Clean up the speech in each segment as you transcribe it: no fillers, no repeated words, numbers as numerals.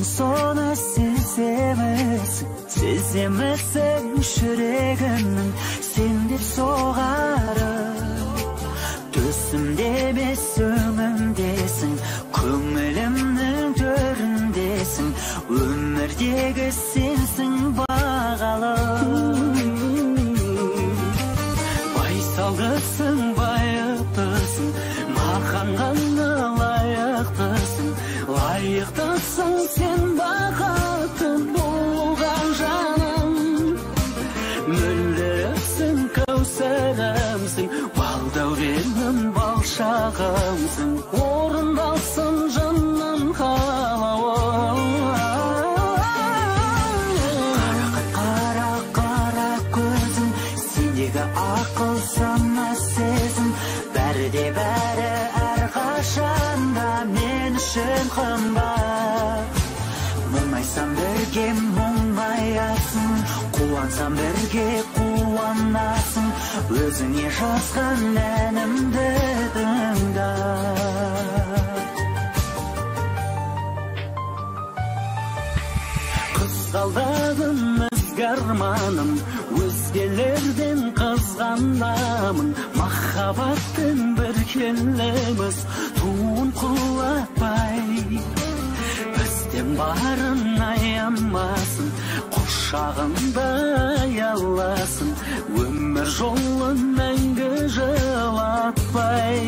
соны сеземісің жүрегімнің сен деп соғары. Төсімде емес өңімдесің, көңілімнің төріндесің, өмірдегі сенсің бағалым. Байсалдысың, байыптысың, маған ғана лайықтысың, лайықтысың сен бақытты болған жаным. Мөлдірімсің, кәусәрімсің, балдәуренім, балшағымсың, орындалсын жаным қалауым. Қара қара көзің, сендегі ақыл сана сезім, бәрі де бәрі әрқашанда мен үшін қымбат. Мұңайсам бірге мұңаясың, қуансам бірге қуанасың, өзіңе жазған әнімді тыңда. Қызғалдағым ізгі арманым, өзгелерден қызғанамын, махаббаттың бір келеміз туын құлатпай. Бізден барын аямасын, құшағында аяласын, өмір жолын мәңгі жылатпай.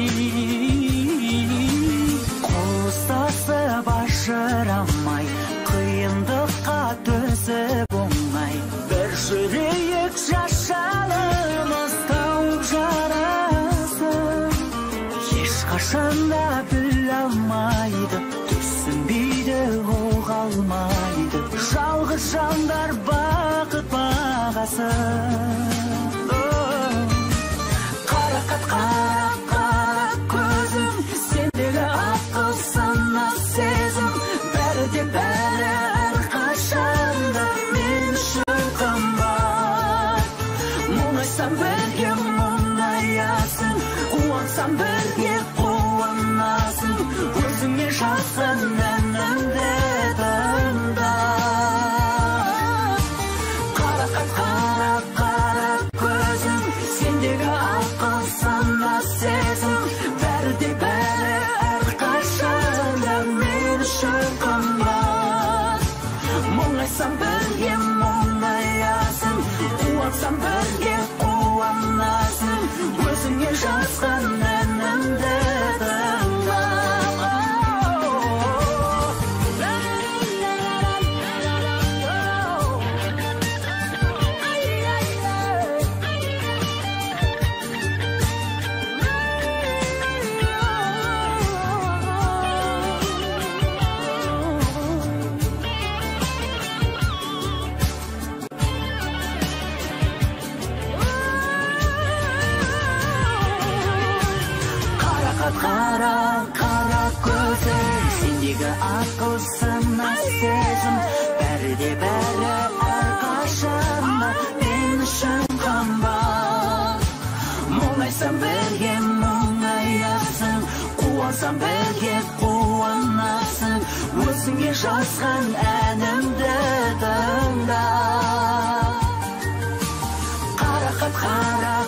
Қол ұстасып ажырамай, қиындыққа төзіп оңай, бір жүрейік жашарымыз тауып жарасып. Ешқашанда біле алмайды, түсінбейді оға алмайды, жалғыз жандар бақыт бағасын. Қарақат қара көзім, сендегі ақыл сана сезім, бәрі де бәрі әрқашанда мен үшін қымбат. Мұңайсам бірге мұңаясың, қуансам бірге қуанасың, өзіңе жазған әнімді тыңда. Қарақат қара көзім, сендегі ақыл сана сезім, бәрі де бәрі әрқашанда мен үшін қымбат. Мұңайсам бірге мұңаясың, қуансам бірге қуанасың, өзіңе жазған әнімді тыңда. Қара көзім, сендегі ақыл сана сезім, бәрі де бәрі әрқашанда мен үшін қымбат. Мұңайсам бірге мұңаясың, қуансам бірге қуанасың, өзіңе жазған әнімді тыңда. Қарақат қара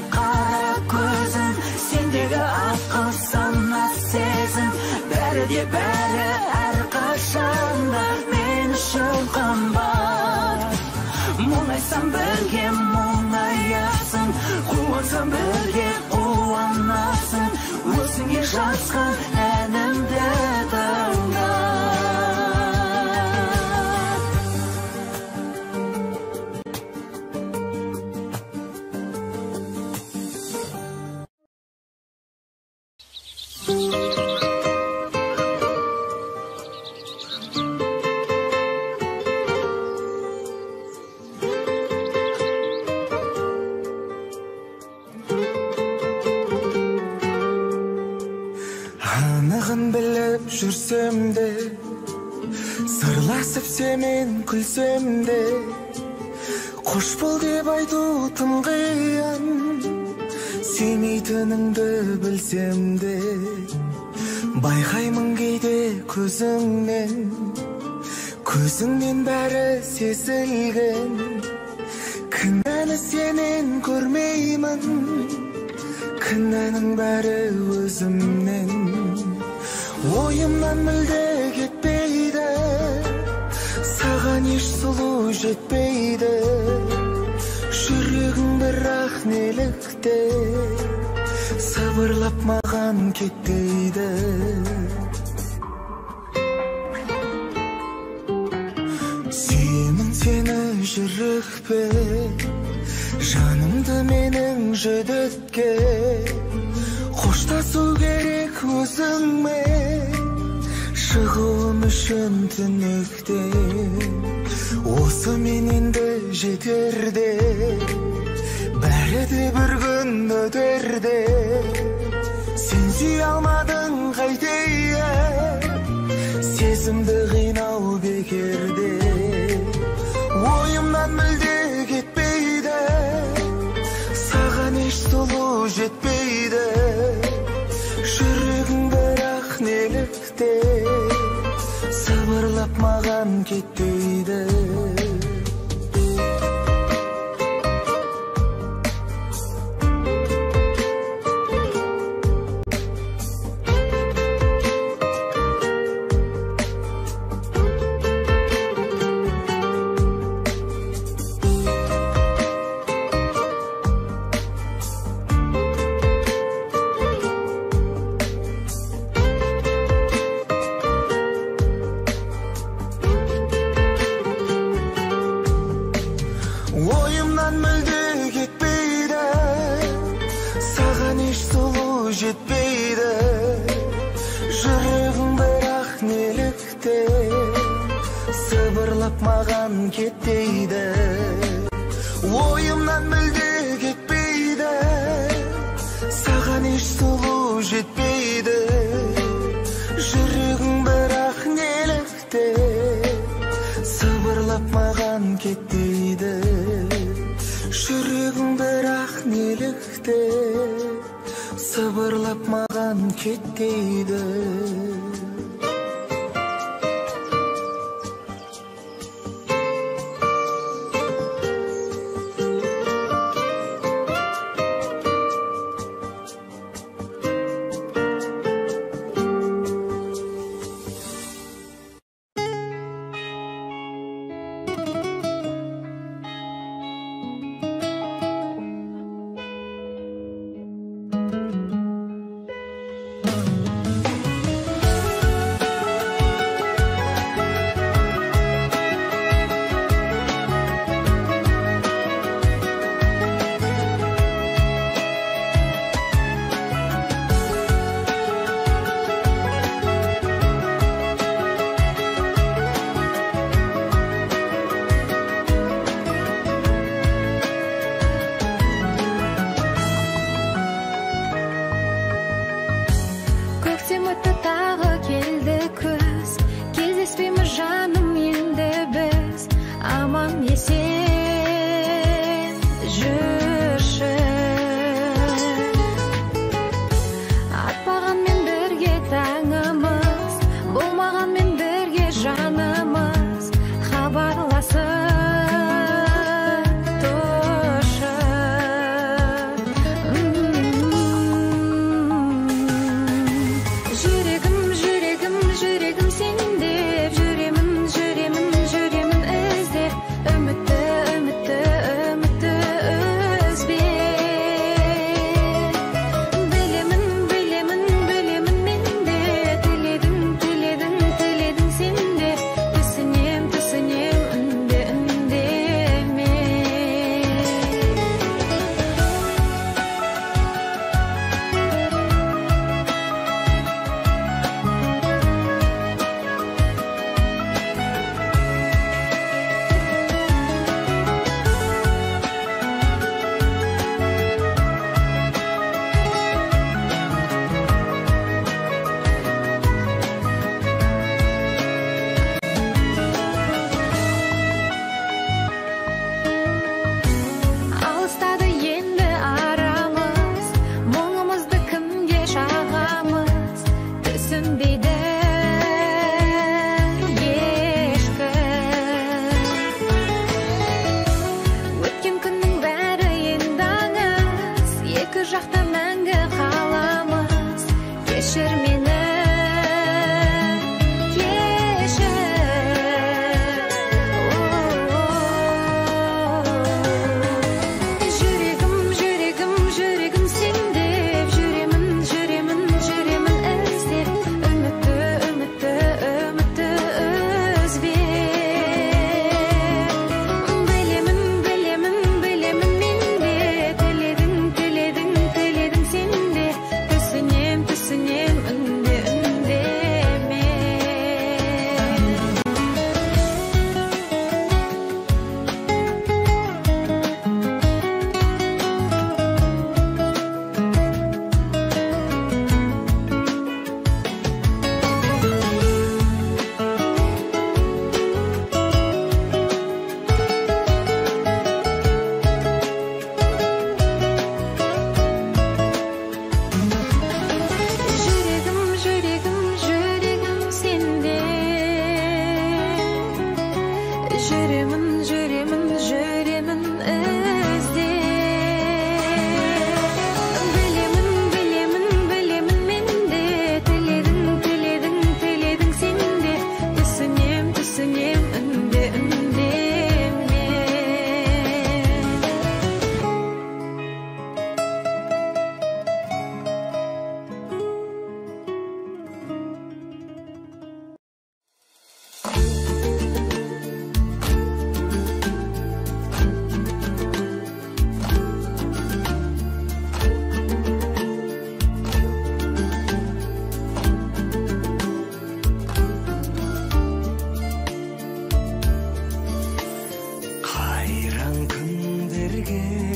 көзім, сендегі ақыл сана сезім, бәрі де бәрі әрқашанда мен үшін қымбат. Мұңайсам бірге мұңаясың, қуансам бірге қуанасың, өзіңе жазған әнімді тыңда. Анығын біліп жүрсем де, сырласып семен күлсем де, қош бол деп айту тым қиын. Сүймейтініңді білсем де, байқаймын кейде көзіңнен, Көзіңнен бәрі сезілген, кінәні сенен көрмеймін, кінәнің бәрі өзімнен. Ойымнан мүлде кетпейді, саған еш сұлу жетпейді. Жүрегің бірақ нелікте, сабырлап маған кетпейді. Сүйемін сені жүрекпе, жанымды менің жүдетке. Қоштасу керек өзіңмен, шығуым үшін түнекте. Осы мен енді жетерде, бәрі де бір күн өтерде. Сен сүй алмадың қайтейін, сезімді қинау бекерде. Ойымнан мүлде кетпейді, саған еш сұлу жетпейді. Жүрегің бірақ нелікте, сабырлап маған кетпейді. Ойымнан мүлде кетпейді, саған еш сұлу жетпейді. Жүрегің бірақ нелікте, сыбырлап маған кетпейді. Ойымнан мүлде кетпейді, саған еш сұлу жетпейді. Жүрегің бірақ нелікте, сыбырлап маған кетпейді. Жүрегің бірақ нелікте, сыбырлап маған кетпейді. Үмітті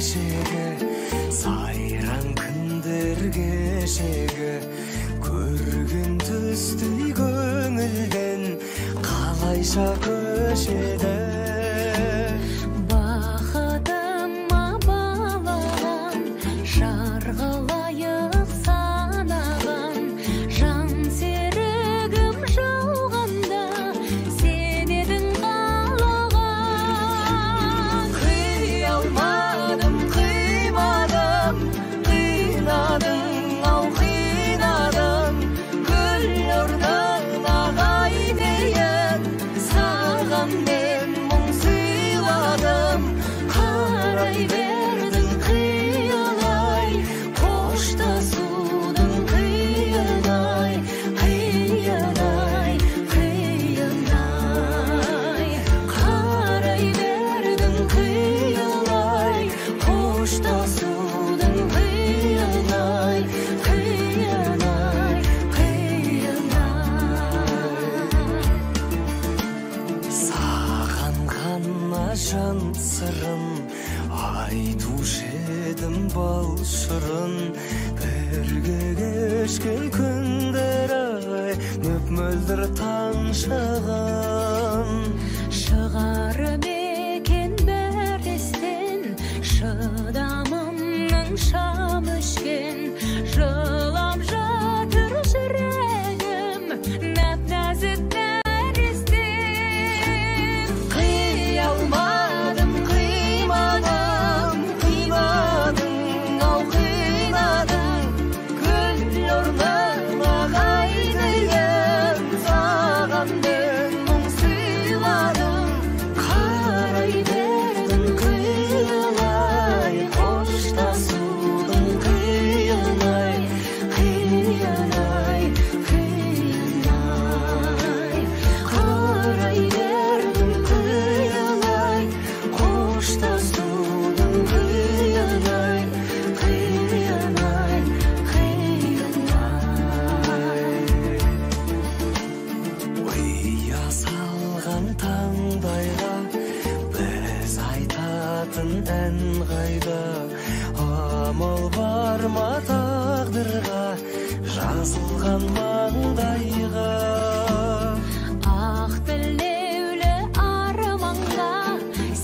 кешегі, сайран күндер кешегі, көрген түсті көңілден қалайша көшеді. Бақытыма балаған, жарғылайық санаған, жан серігім жауғанда сен едің қалаған. Қия алмадым, қимадым, қинадың, ау қинадың, гүл орнына қайтейін, саған мен мұң сыйладым. Қарай бердің қиялай, қоштасудың қиынай, қиынай, қиынай. Қарай бердің қиялай, қоштасудың қиынай, қиынай, қиынай. Саған ғана жан сырын айтушы едім бал шырын. Бірге кешкен күндер ай, мөп-мөлдір таң шаған. Шығар мекен бір естен, шыдамымның шам өшкен. Жылап жатыр жүрегім, нәп-нәзік нәрестен. Қия алмадым, қимадым, қимадың, ау қинадың, гүл орнына қайтейін, саған мен мұң сыйладым. Қарай бердің қиялай, қоштасудың қиынай, қиынай, қиынай. Қарай бердің қиялай, қоштасудың қиынай, қиынай, қиынай. Ойя салған таңдайға біз айтатын ән қайда? Амал бар ма тағдырға жазылған маңдайға? Ақ тілеулі арманға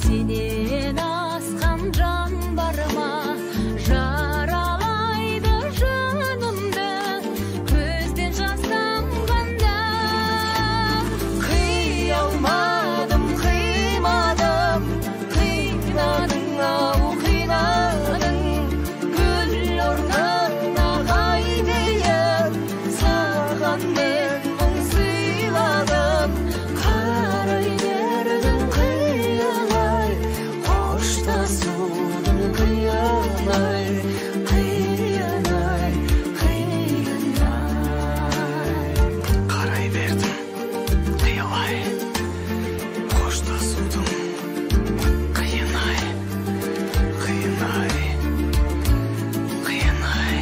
сенен асқан жан бар ма? Жаралайды жанымды көзден жас тамғанда. Қия алмадым, қимадым, қинадың, ау қинадың, гүл орнына қайтейін, саған мен мұң сыйладым. Қарай бердің қиялай, қоштасудың қиынай, қиынай, қиынай. Қарай бердім қиялай, қоштасудың қиынай, қиынай, қиынай.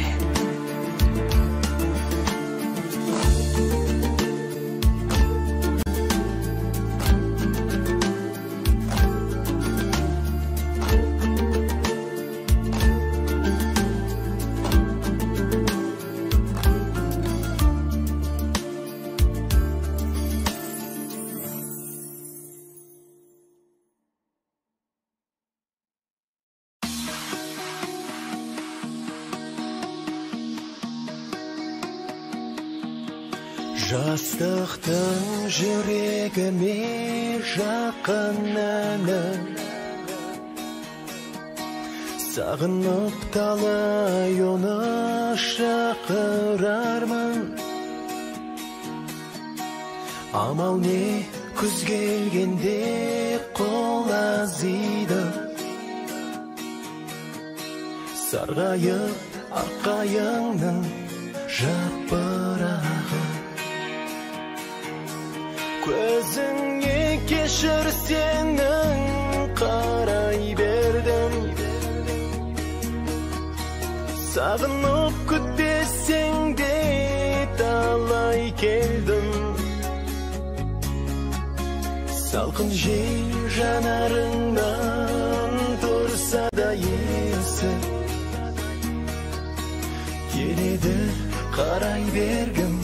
Жастықтың жүрегіме жақын әні, сағынып талай оны шақырармын. Амал не күз келгенде қол азиды, сарғайып аққайыңның жапырағы. Көзіңе кешір сенің қарай бердім, сағынып күтесің де талай келдім. Салқын жел жанарыңнан тұрса да esip keledi qaray bergim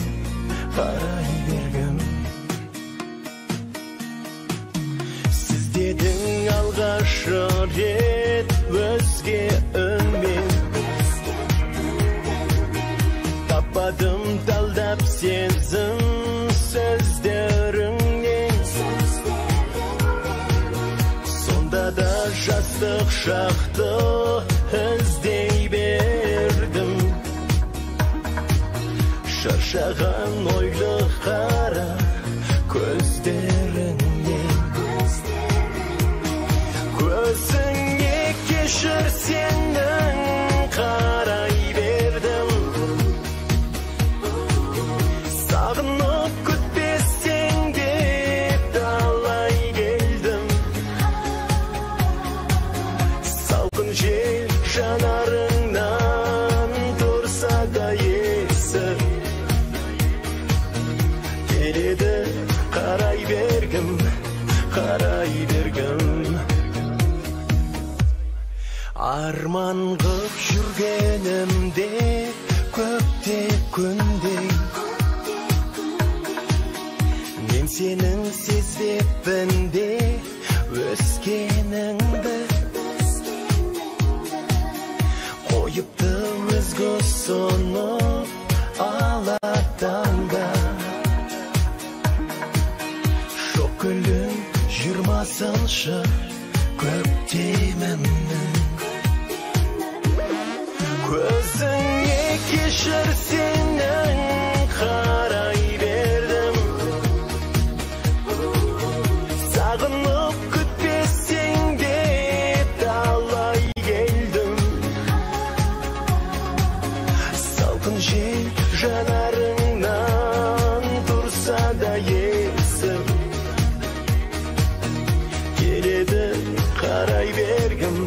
siz deding alğaşı ret özge önmen tapadım daldap sezim sözleringden sonda da jastık şahtı izdey berdim şarşağan oylu qara gözlerinden gözüne keşir senden qaray berdim sağınıp kütbesen dep dalay geldim salqın jel janarından tursa da esip keledi qaray bergim arman qıp жүргенімде көптеп күндей мен сенің сезбеппін де өскеніңді қойыпты өзге сонып алатаңда шөкілін 20-шы көктемімнің gözüne keşir senden qaray berdim sağınıp kütbesen dep dalay geldim salqın jel janarından tursa da esip keledi qaray bergim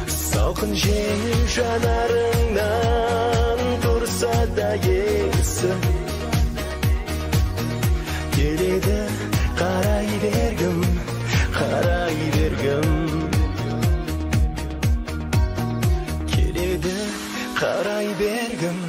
salqın jel janarından tursa da esip keledi qaray bergim keledi qaray bergim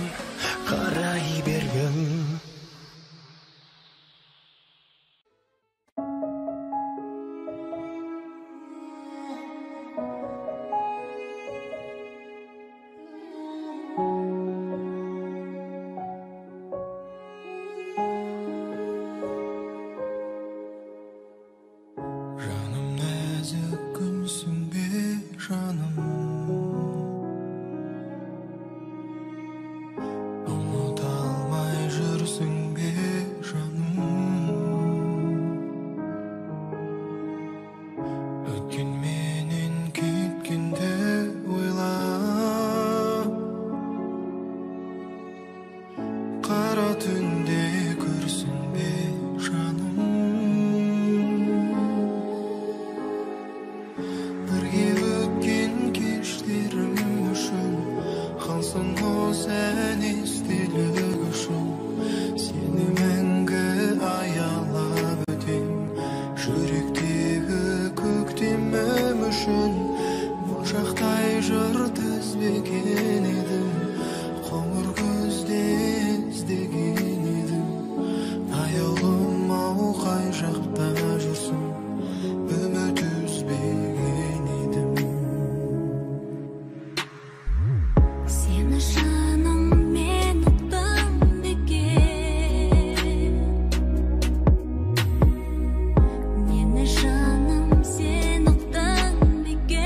Meni жаным sen uqtan beke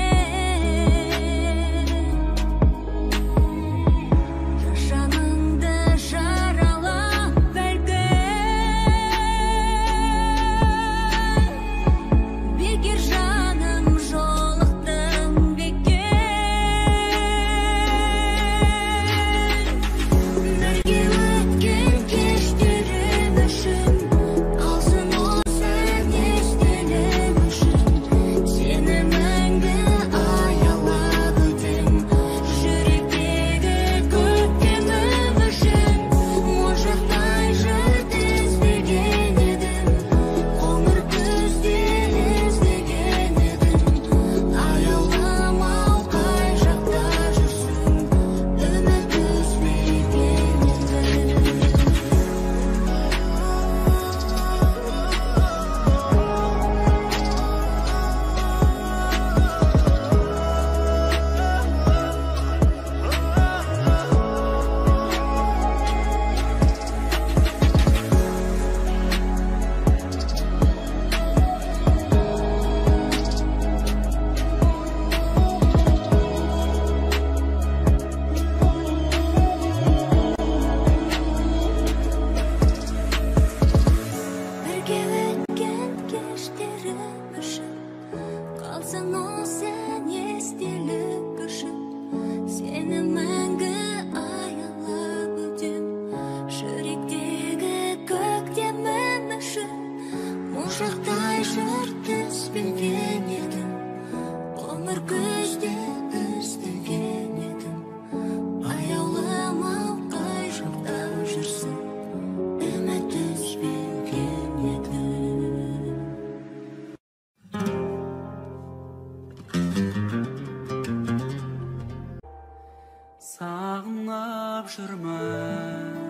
Ошақтай жыр түспеген едім, қоңыр күзде іздеген едім. Аяулым ау қай жақта жүрсің, үміт үзбеген едім. Сағынып жүрмін.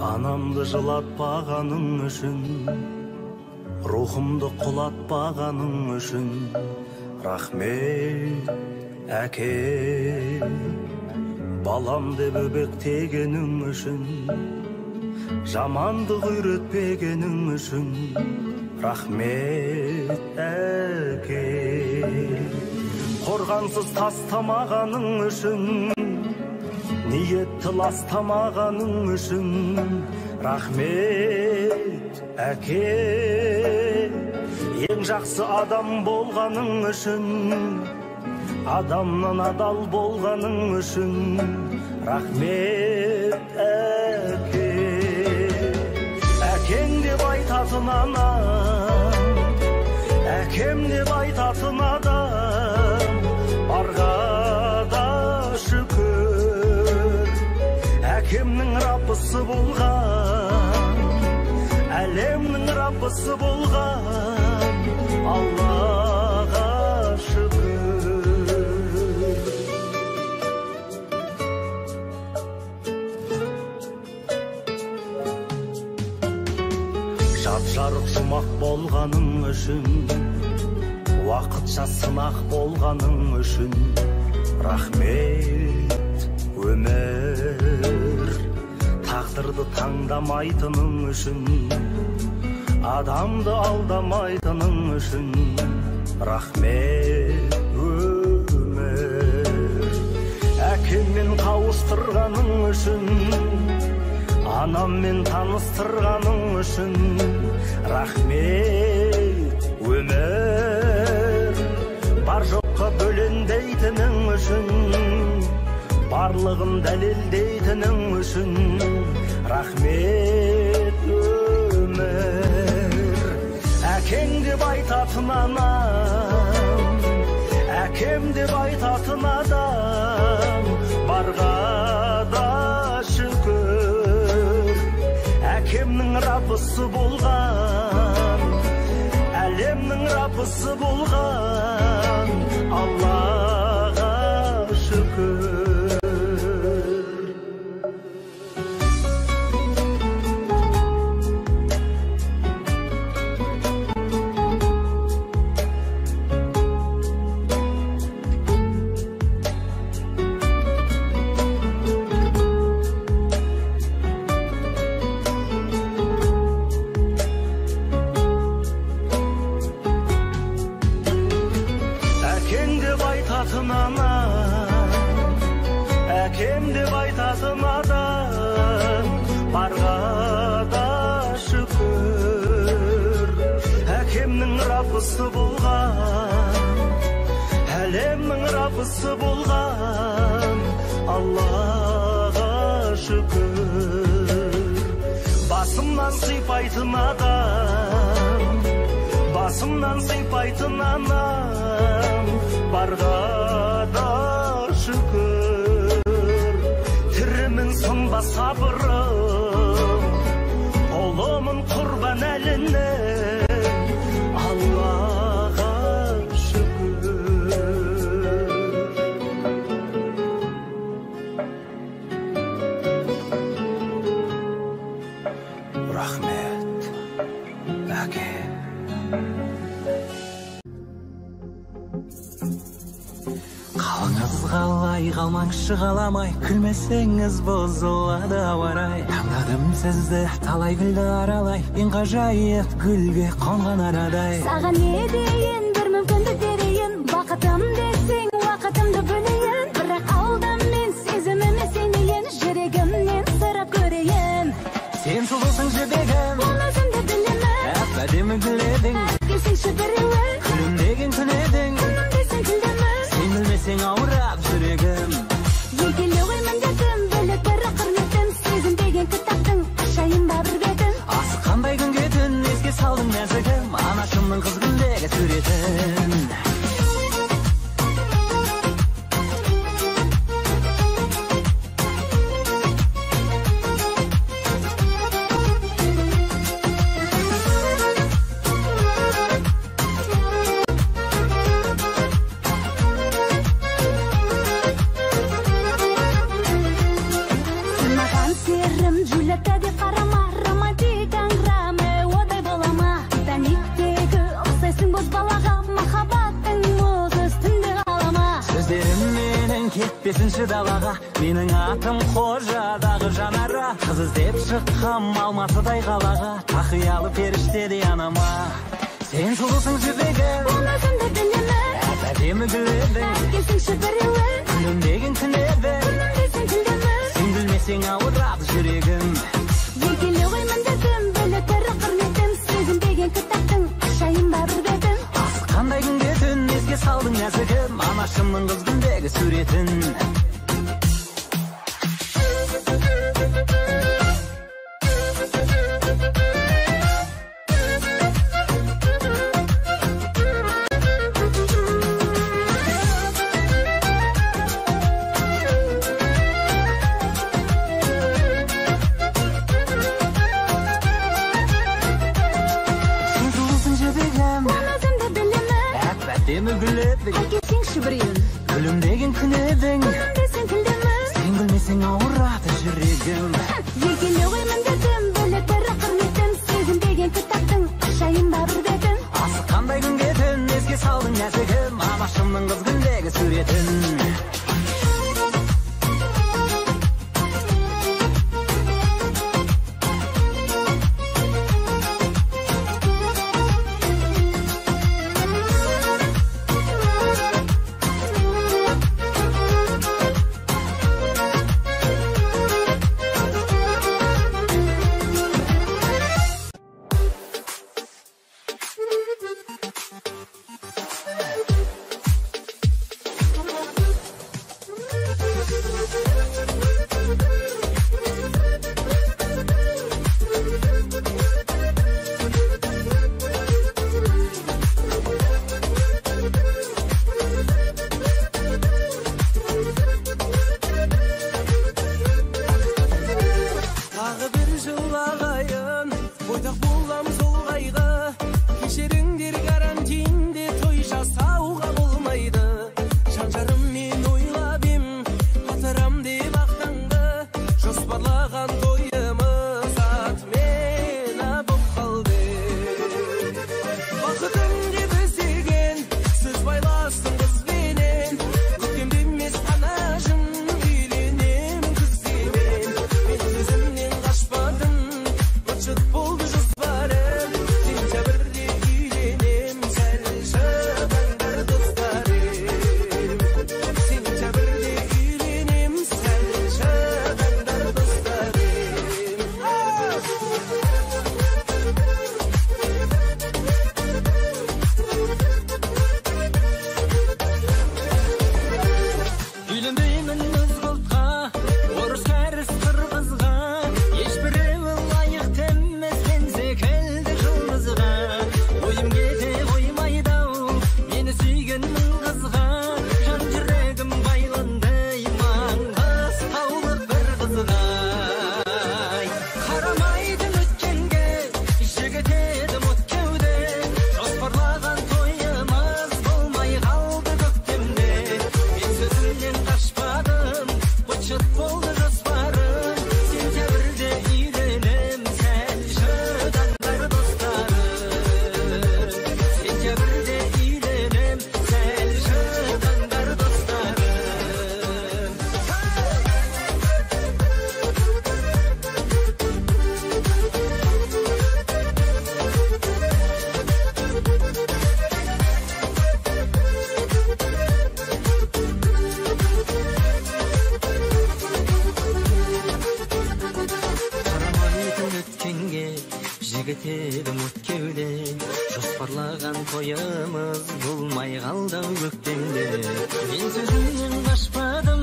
Анамды жылатпағаның үшін, рухымды құлатпағаның үшін, рахмет әке. Балам деп өбектегенің үшін, жамандық үйретпегенің үшін, рахмет әке. Қорғансыз тастамағаның үшін, ниетті ластамағаның үшін, рахмет әке. Ең жақсы адам болғаның үшін, адамнан адал болғаның үшін, рахмет әке. Әкең деп айтатын анам, әкем деп айтатын адам, барға да шүкір. Әкемнің раббысы болған, әлемнің раббысы болған, Аллаға шүкір. Жап-жарық жұмақ болғаның үшін, уақытша сынақ болғаның үшін, рахмет өмір. Тағдырды таңдамайтының үшін, адамды алдамайтының үшін, рахмет өмір. Әкеммен қауыштырғаның үшін, анаммен таныстырғаның үшін, рахмет өмір. Бар жоққа бөленбейтінің үшін, барлығын дәлелдейтінің үшін, рахмет өмір. Әкең деп айтатын анам, әкем деп айтатын адам, барға да шүкір. Әкемнің раббысы болған, әлемнің раббысы болған, Аллаға шүкір. Әкем деп айтатын адам, барға да шүкір. Әкемнің раббысы болған, әлемнің раббысы болған, Аллаға шүкір. Басымнан сипайтын адам, басымнан сипайтын анам, барға да шүкір. Тірімін сынба сабырым, ұлымын құрбан әліне, Аллаға шүкір. Рахмет әке. Қалыңа Сіз қалай қалмаңшы қаламай, күлмесеңіз бұзылады ауа-рай. Таңдадым сізді талай гүлді аралай, ең ғажайып гүлге қонған арадай. Саған не дейін, бір мүмкіндік берейін, бақытым десең уақытымды бөлейін. Бірақ алдам мен сезіміме сенейін, жүрегімнен сырап көрейін. Сен сұлусың жібегім, Ол өзімді білемін, әп-әдемі гүл едің, келсеңші біреуін, күлімдеген күн едің. күлімдесің күлдімін. Сен білмесең ауырап жүрегім. Егелі ғой міндетім, бөлек бірі құрметім, сезінбеген кітаптың ашайын ба бір бетін. Асыққандай күнге түн еске салдың нәзігім, анашымның қыз күндегі суретін. Маған серім Джульетта деп қарама, романтик әңгіме одай болама. Титаниктегі ұқсайсың боз балаға, махаббаттың мұз үстінде қалама. Сөздерім менің кетпесінші далаға, менің атым қожадағы жанара. Қыз іздеп шыққам алматыдай қалаға, тақиялы періштедей анама. Сен сұлусың жібегім, Ол өзімді білемін, әп-әдемі гүл едің, келсеңші біреуін, күлімдеген күн едің. күлімдесің күлдімін. Сен күлмесең ауырады жүрегім. Егелі ғой міндетім, бөлек бірі құрметім, сезінбеген кітаптың ашайын ба бір бетін. Асыққандай күнге түн еске салдың нәзігім, анашымның қыз күндегі суретін. Сен сұлусың жібегім, Ол өзімді білемін, әп-әдемі гүл едің, келсеңші біреуін, күлімдеген күн едің. күлімдесің күлдімін. Сен күлмесең ауырады жүрегім. Егелі ғой міндетім, бөлек бірі құрметім, сезінбеген кітаптың ашайын ба бір бетін. Асыққандай күнге түн еске салдың нәзігім, анашымның қыз күндегі суретін. koyumuz bulmay kaldı göktemde. Ben sözümden kaçmadım,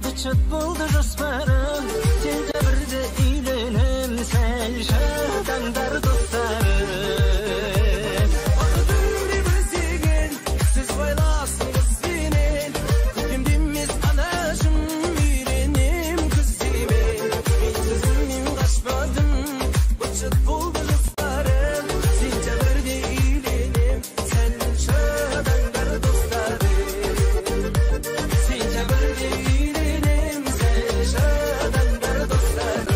bıçak buldu josparım. Sentabirde uylenem, sen şadandar dostlarım. Vakıtın bir özegen, siz baylasınız benen. Göktemdemiz anacım, üyrenem kızime. Ben sözümden kaçmadım, bıçak buldu josparım. Sentabirde uylenem, sen şadandar dostlarım. Sentabirde uylenem, sen şadandar dostlarım.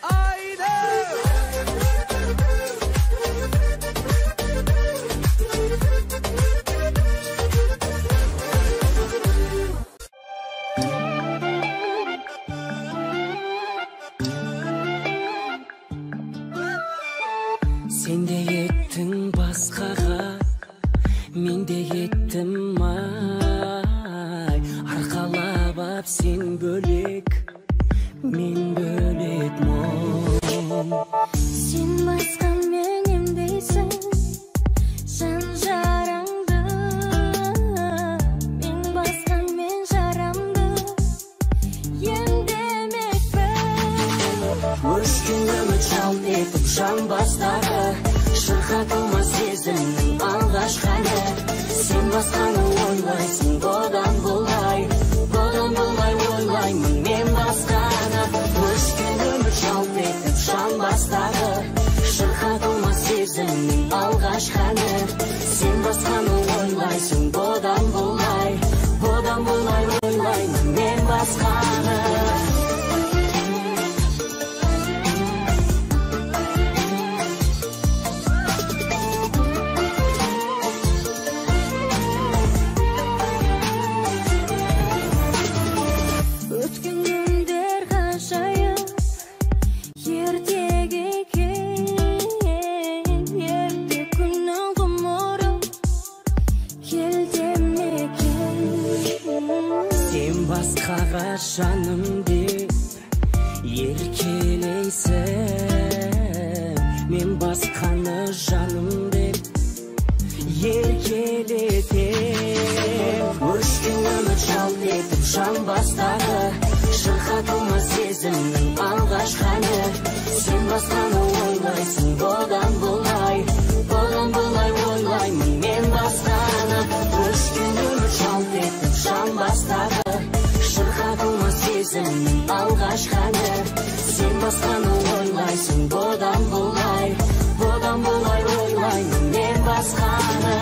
Ayda sen de yettin başkaga, men de yettim ay. Arkalap ap sen bölek, men bölek mom. Sen baskan benim deysen, sen jarangdı. Ben baskan men jaramdı. Yen demek ben. Öşkünümü çalt etip şan bastara. Şırkatılma sezimnin algaçkanı. Sen baskanı oylaysın godan bulay. Godan bulay oylayman men baskanı. Öşkünümü çalt etip şan bastara. Şırkatılma sezimnin algaçkanı. Sen baskanı oylaysın godan bulay. Godan bulay oylayman men baskanı. Ötken günler kaçayıp, ertege eken. Erte günün kumuru, gel demeken. Sen başkaga canım deyip yerkeleysen, men başkanı canım deyip yerkeletem. Öşkünümü çalt etip şan bastara. Şırkatılma sezimnin algaçkanı. Sen başkanı oylaysın godan bulay. Godan bulay oylayman men baskanı. Öşkünümü çalt etip şan bastara. Şırkatılma sezimnin algaçkanı. Sen baskanı oylaysın godan bulay. Godan bulay oylayman men baskanı.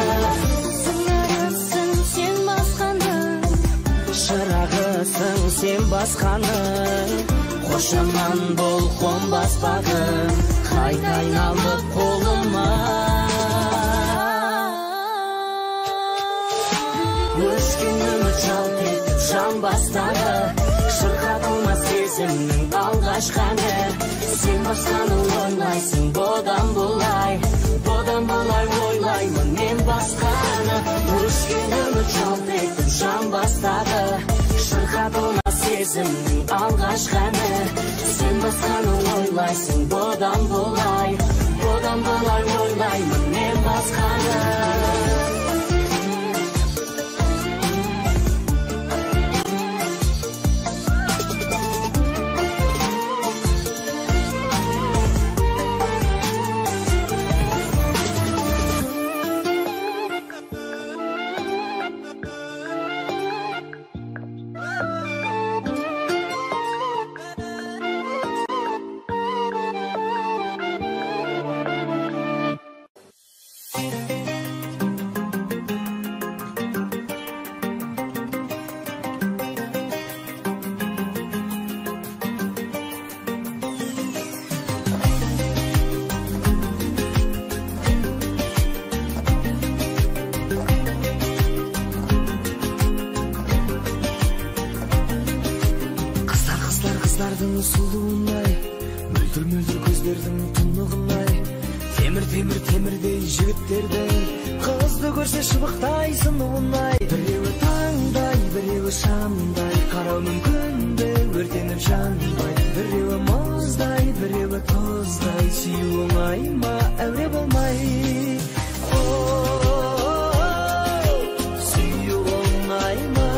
Sınırısın sen baskanı. Şırağısın sen baskanı. Koşaman bol kon basbagın. Kaytayın alıp koluma. Öşkünümü çalt etip şan bastara. Şırkatılma sezimnin algaçkanı. Sen baskanı oylaysın godan bulay. Godan bulay oylayman men baskanı. Öşkünümü çalt etip şan bastara. Şırkatılma sezimnin algaçkanı. Sen baskanı oylaysın godan bulay. Godan bulay oylayman men baskanı. Kızların suluğunay, mөлдір мөлдір көздердің тұнығынай, темірдей жігіттердей, қызды көрсе шыбықтай сынуынай. Біреуі таңдай, біреуі шамдай, қарау мүмкін бе өртеніп жанбай. Біреуі мұз мұздай, біреуі тұздай, сүю оңай ма, әуре болмай. Сүю оңай ма,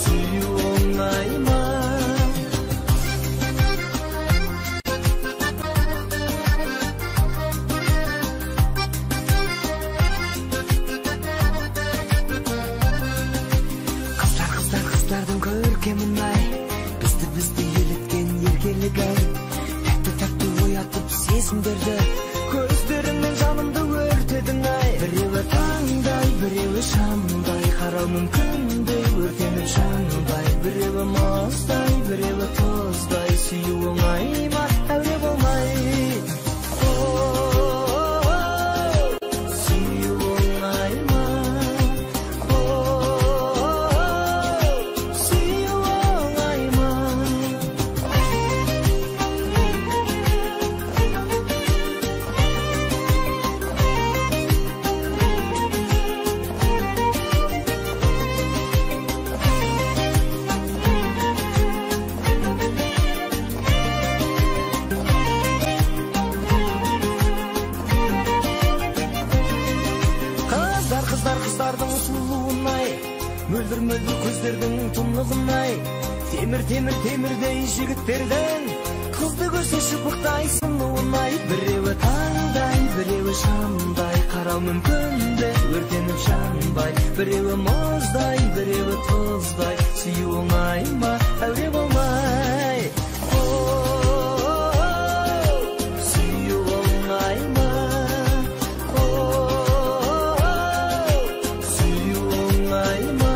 сүю оңай ма. Қыздардың көркемін-ай, бізді еліткен ергелік-ай, тәтті оятып сезімдерді, көздеріңнен жанымды өртедің-ай. Біреуі таңдай, біреуі шамдай, қарау мүмкінді өртеніп жанбай. Біреуі мұздай, біреуі тұздай, сүю оңай ма, әуре болмай. Сүю оңай ма, сүю оңай ма. Қыздардың сұлуын-ай, мөлдір көздердің тұнығын-ай, темірдей жігіттердің қызды көрсе шыбықтай сынуын-ай. Біреуі таңдай, біреуі шамдай, қарау мүмкінді өртеніп жанбай. Біреуі мұздай, біреуі тұздай, сүю оңай ма, әуре болмай. Сүю оңай ма, сүю оңай ма.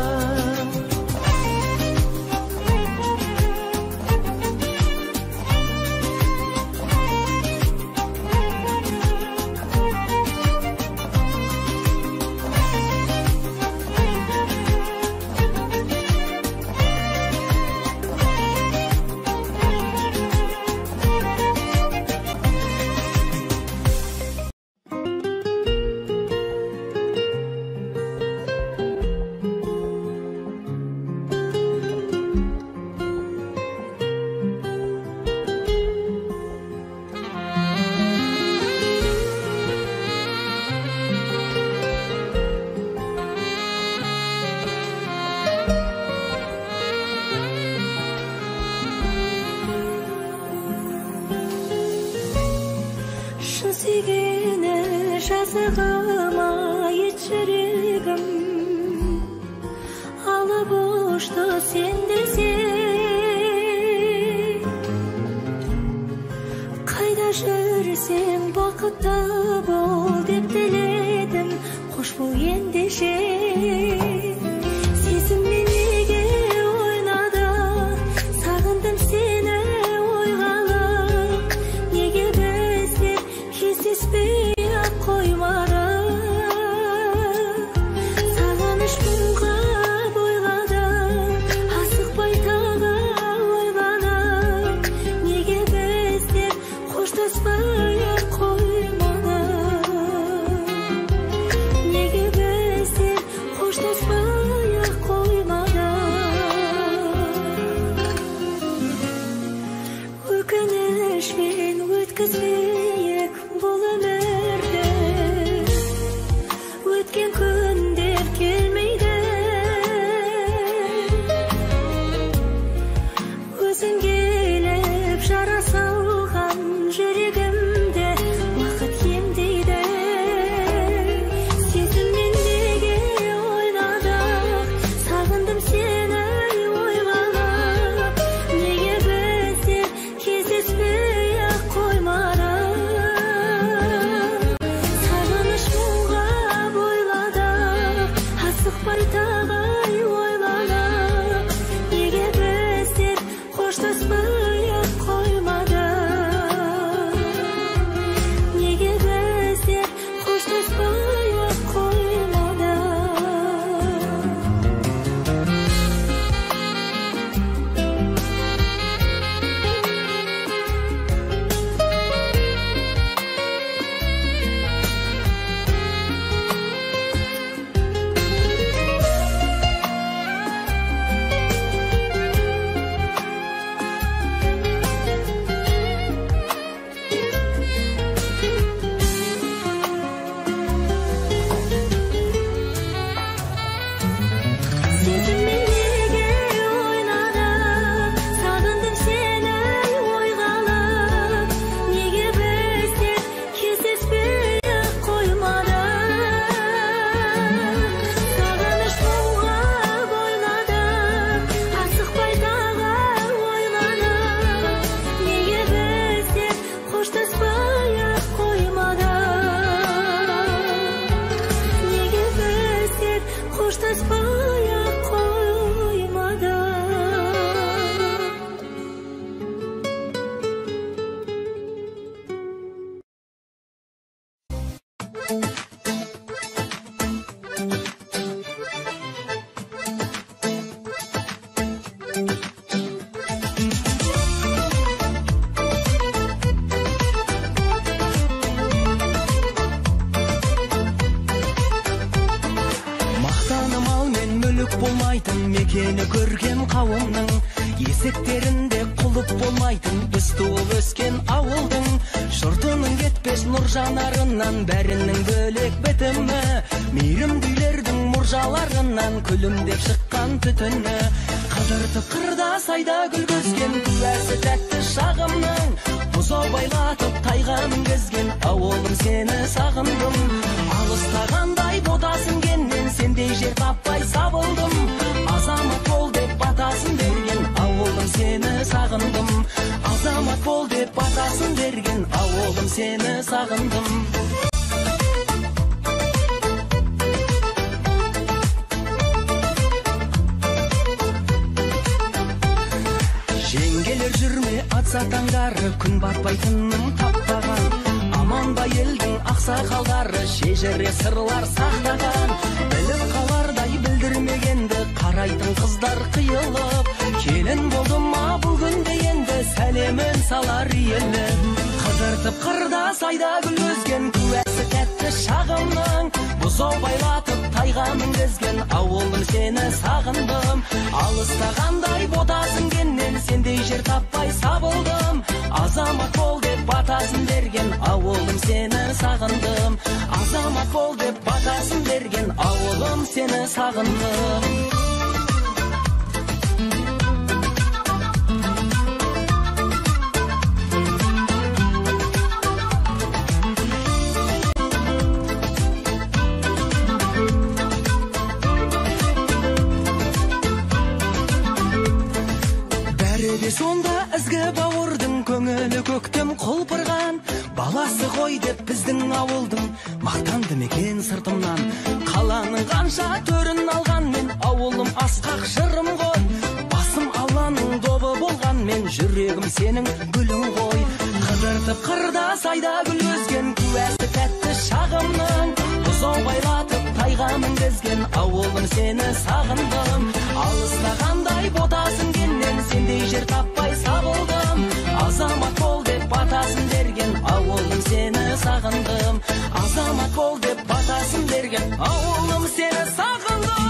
Шын сүйгені жазығыма ет жүрегім, алып ұшты сен десең. Қайда жүрсең бақытты бол деп тіледім, қош бол ендеше. Сезіммен неге ойнады, сағындым сені ойғалып, неге біздер кездеспей-ақ қоймады. Сағыныш мұңға бойладым, асықпай тағы ойладым, неге біздер қоштаспай-ақ қоймады. Неге біздер қоштаспай-ақ қоймады. Өкінішпен өткізбейік бұл өмірді, өткен күндер келмейді. Өзің келіп жара салған жүрегімді уақыт емдейді. Сезіммен неге ойнадық, сағындым сені ойғалап, неге біздер кездеспей-ақ қоймады. Болмайтын мекені көрген қауымның, есектерінде құлып болмайтын біз туып өскен ауылдың. Жұртының кетпес нұр жанарынан бәрінің бөлек бітімі, мейірімділердің мұржаларынан күлімдеп шыққан түтіні. Қыдыртып қырда сайда гүл көзген куәсі тәтті шағымның, бұзау байлатып тайға мінгізген ауылым сені сағындым. Алыстағандай ботасын кеннен сендей жер таппай сабылдым. Азамат бол деп батасын берген ауылым сені сағындым. Азамат бол деп батасын берген ауылым сені сағындым. Жеңгелер жүрме атса таңдары, күн батпайтынын таптаған. Аман ба елдің ақсақалдары, шежіре сырлар сақтаған. Біліп қалардай білдірмегенді қарайтын қыздар қиылып. Келін болды ма бұл күнде енді сәлемін салар елі. Қыдыртып қырда сайда гүл өзген куәсі тәтті шағымның, бұзау байлатып тайға мінгізген ауылым сені сағындым. Алыстағандай ботасын кеннен сендей жер таппай сабылдым. Азамат бол деп батасын берген ауылым сені сағындым. Азамат бол деп батасын берген ауылым сені сағындым. Сонда ізгі бауырдың көңілі көктем құлпырған. Баласы ғой деп біздің ауылдың мақтанды мекен сыртымнан. Қаланың қанша төрін алған мен ауылым асқақ жырым ғой. Басым Алланың добы болған мен жүрегім сенің гүлің ғой. Қыдыртып қырда сайда гүл өзген куәсі тәтті шағымның, бұзау байлатып тайға мінгізген ауылым сені сағындым. Алыстағандай ботасын кеннен сендей жер таппай сабылдым. Азамат бол деп батасын берген ауылым сені сағындым. Азамат бол деп батасын берген ауылым сені сағындым.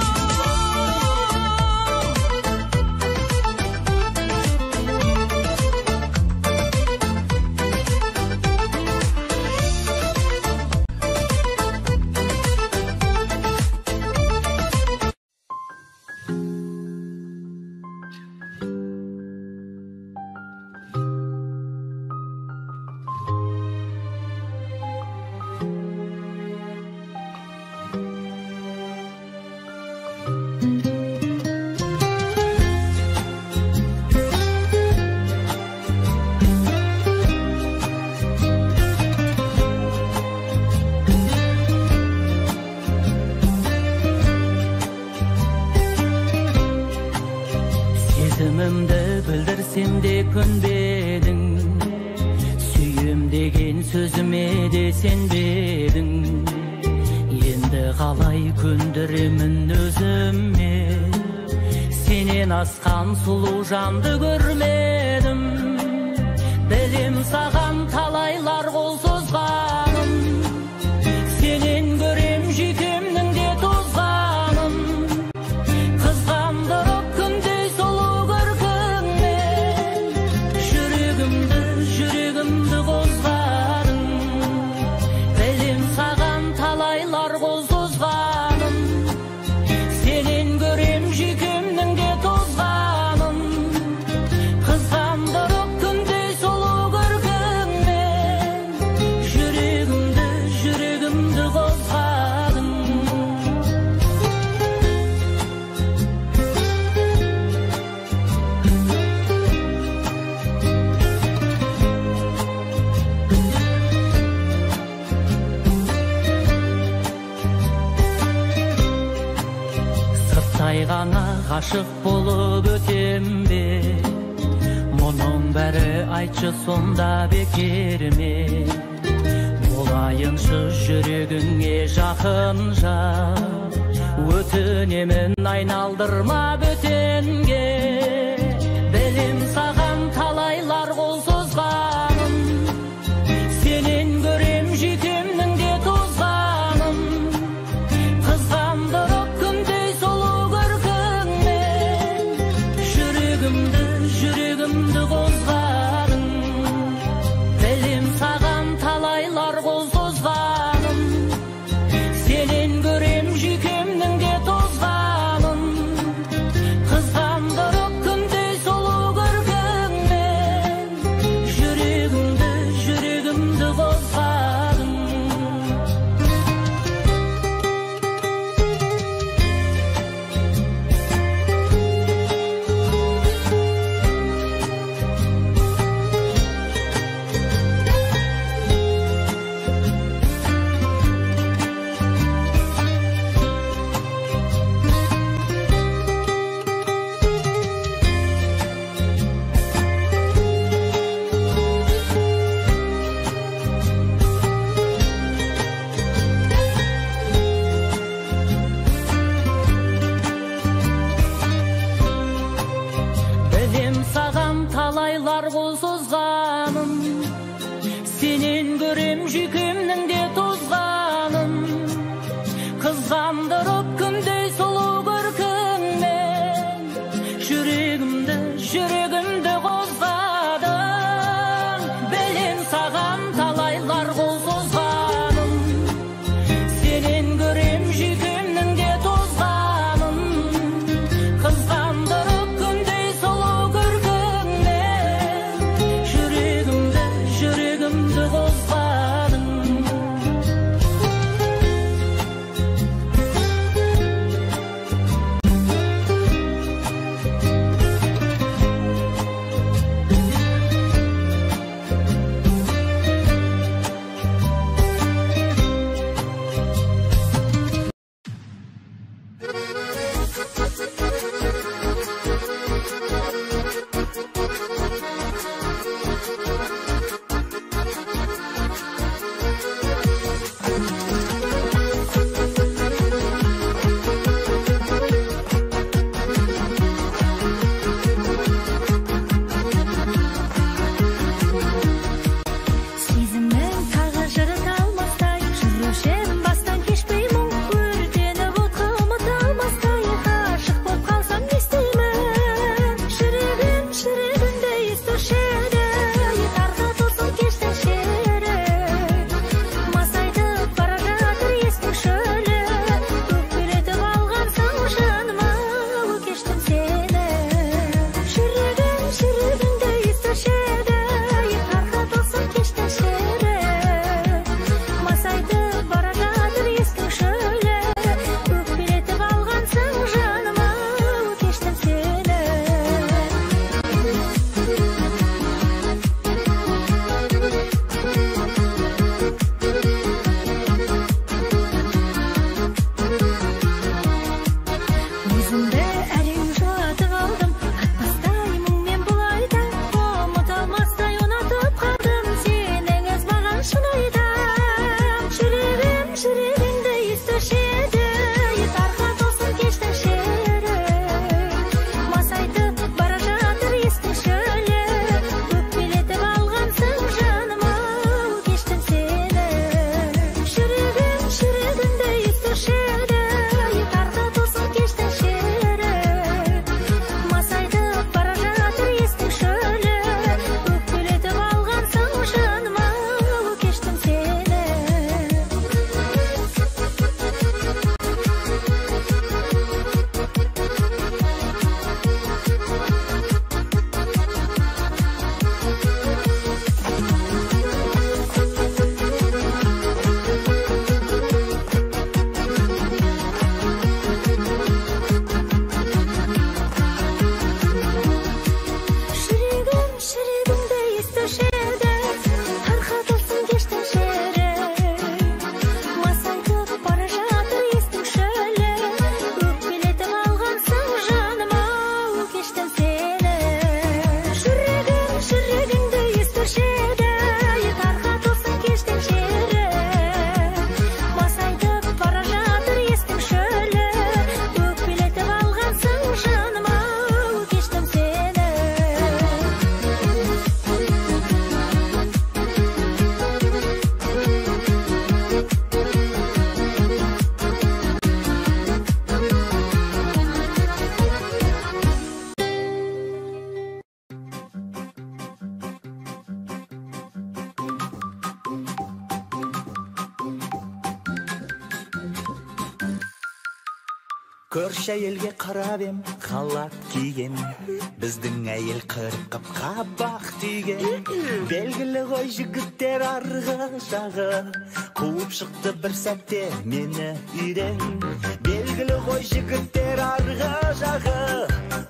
Білдірсем де көнбедің, сүйем деген сөзіме де сенбедің. Енді қалай көндіремін өзіме, сенен асқан сұлу жанды көрмедім. Білем саған талайлар қол созғаным, сенен көрем жүйкемнің де тозғаным. Қызғандырып күндей сұлу көркіңмен, жүрегімді қозғадың. Білем саған талайлар қол созғаным, сенен көрем жүйкемнің де тозғаным. Қызғандырып күндей сұлу көркіңмен, жүрегімді қозғадың. Сырттай ғана ғашық болып өтем бе, мұның бәрі айтшы сонда бекер ме? Болайын қойсыншы жүрегіңе жақын жан. Өтінемін айналдырма бөтенге, білем саған талайлар қол созғаным, сенен көрем жүйкемнің де тозғаным. Қызғандырып күндей сұлу көркіңмен, жүрегімді қозғадың. Білем саған талайлар қол созғаным, сенен көрем жүйкемнің де тозғаным. Қызғандырып Көрші әйелге қарап ем, халат киген, біздің әйел қырқып қабақ түйген. Белгілі ғой жігіттер арғы жағы, қуып шықты бір сәтте мені үйден. Белгілі ғой жігіттер арғы жағы,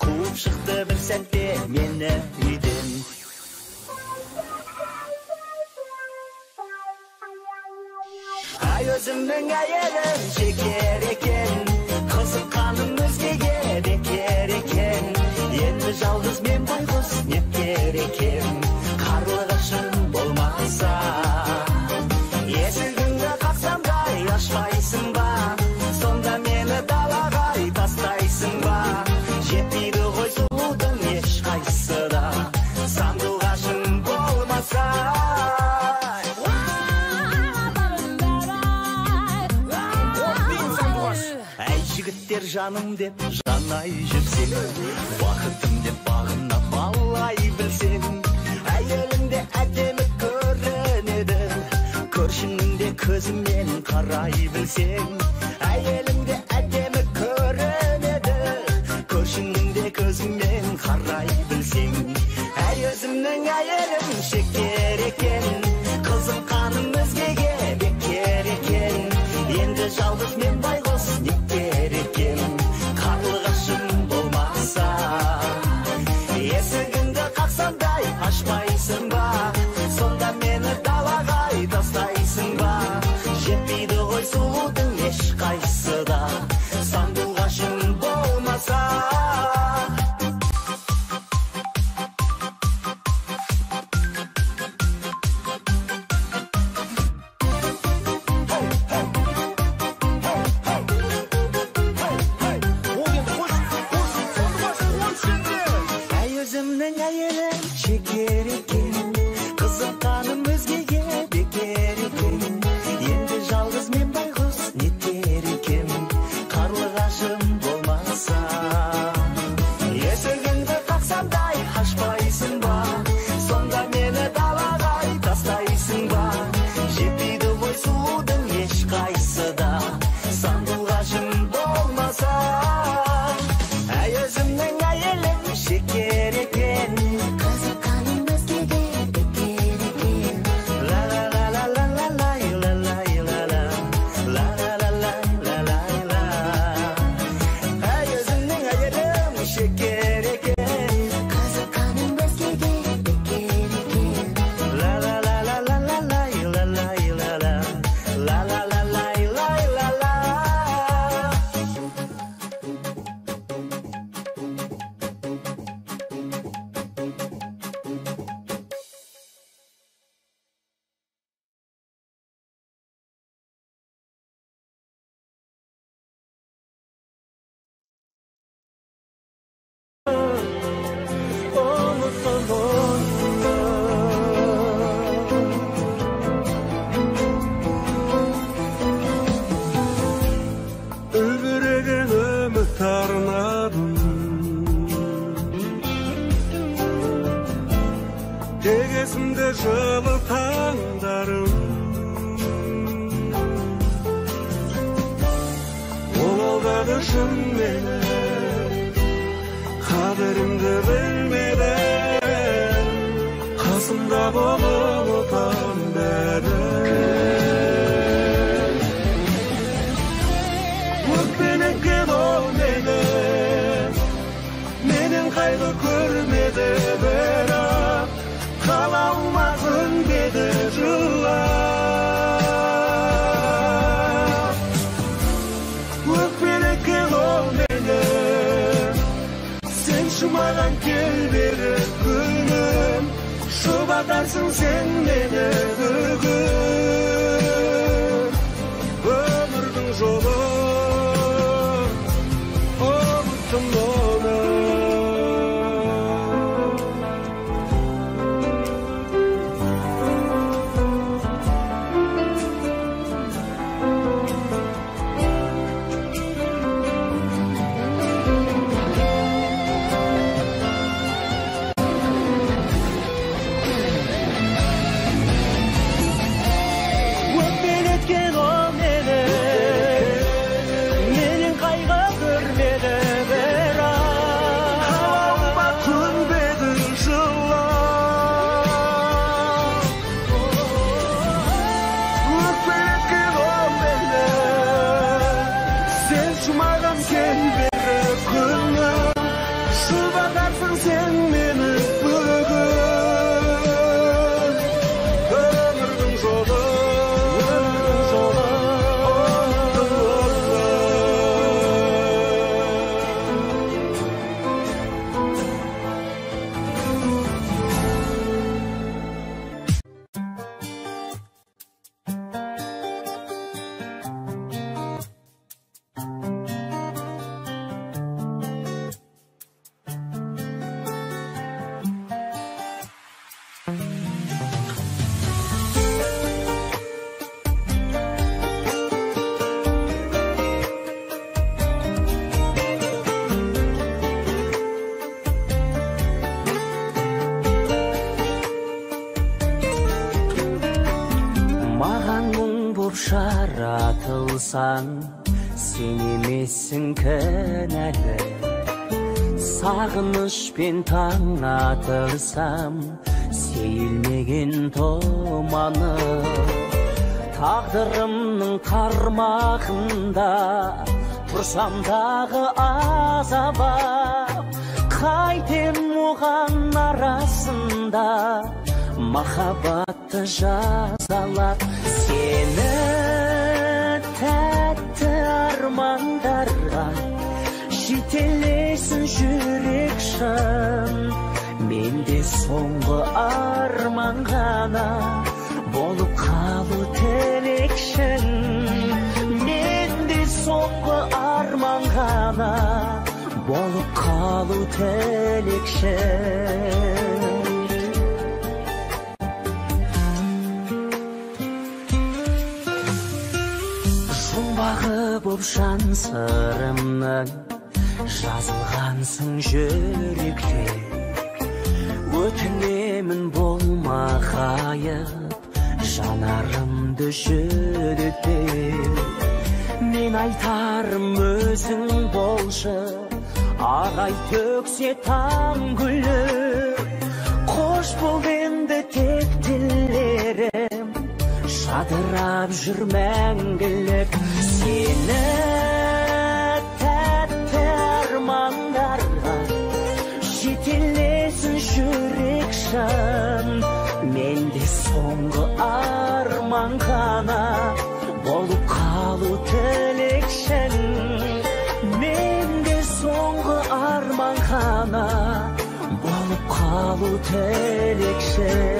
қуып шықты бір сәтте мені үйден. Ай өзімнің әйелім шекер екен, қызыққаным өзгеге бекер екен. Енді жалғыз мен байғұс неткер екен, қарлығашым болмаса. Есігіңді қақсамдай ашпайсың ба, сонда мені далаға тастайсың ба. Жетпейді ғой сұлудың ешқайсысы да, сандуғашым болмаса. Жігіттер жаным деп жанай жүрсең, уақытым деп бағына балай білсең. Әйеліңде әдемі көрінеді, көршіңде көзімен қарай білсең. Әйеліңде әдемі көрінеді, көршіңде көзімен қарай білсең. Әй өзімнің әйелім шекер екен, қызыққаным өзгеге бекер екен. Енді жалғыз мен байғұс неткер екен, қарлығашым болмаса. Есігіңді қақсамдай ашпайсың ба, сонда мені далаға тастайсың ба. Жетпейді ғой сұлудың ешқайсысы да, сандуғашым болмаса. Шекер екен, қызыққаным өзгеге бекер екен. Енді жалғыз мен байғұс неткер екен, қарлығашым болмаса. Есігіңді қақсамдай ашпайсың ба, сонда мені далаға тастайсың ба. Жетпейді ғой сұлудың ешқайсысы да, сандуғашым болмаса. Әй өзімнің әйелім шекер екен, жылы таңдарым, ол алдағы шын мені, қадірімді білмеді. Қасымда болып отам бәрі, өкпелікке болмеді, менен қайғы көрмеді. Бірақ қалауыма көнбеді жылап, өкпелікке болмеді. Сен шумаған кел бері күнім, жұбатарсың сен мені бүгін. Өмірдің жолы ұмыттым оны. Жаратылсан, сен емессің кінәлі. Сағынышпен таң атырсам, сейілмеген тұманы. Тағдырымның қармағында тұрсам дағы азабап, қайтем оған арасында махаббатты жазалап. Сені тәтті армандарға жетелесін жүрек шын. Менде соңғы арман ғана болып қалу тілекшін. Менде соңғы арман ғана болып қалу тілекшін. Боп жан сырымның жазылғансың жүректе. Өтінемін болма ғайып, жанарымды жүректе. Мен айтарым өзің болшы, ағай төксе таң гүлі. Қош бол енді тек тілерім, жадырап жүр мәңгілік. Сені тәтті армандарға жетелесін жүрек шын. Менде соңғы арман ғана болып қалу тілекшін. Менде соңғы арман ғана болып қалу тілекшін.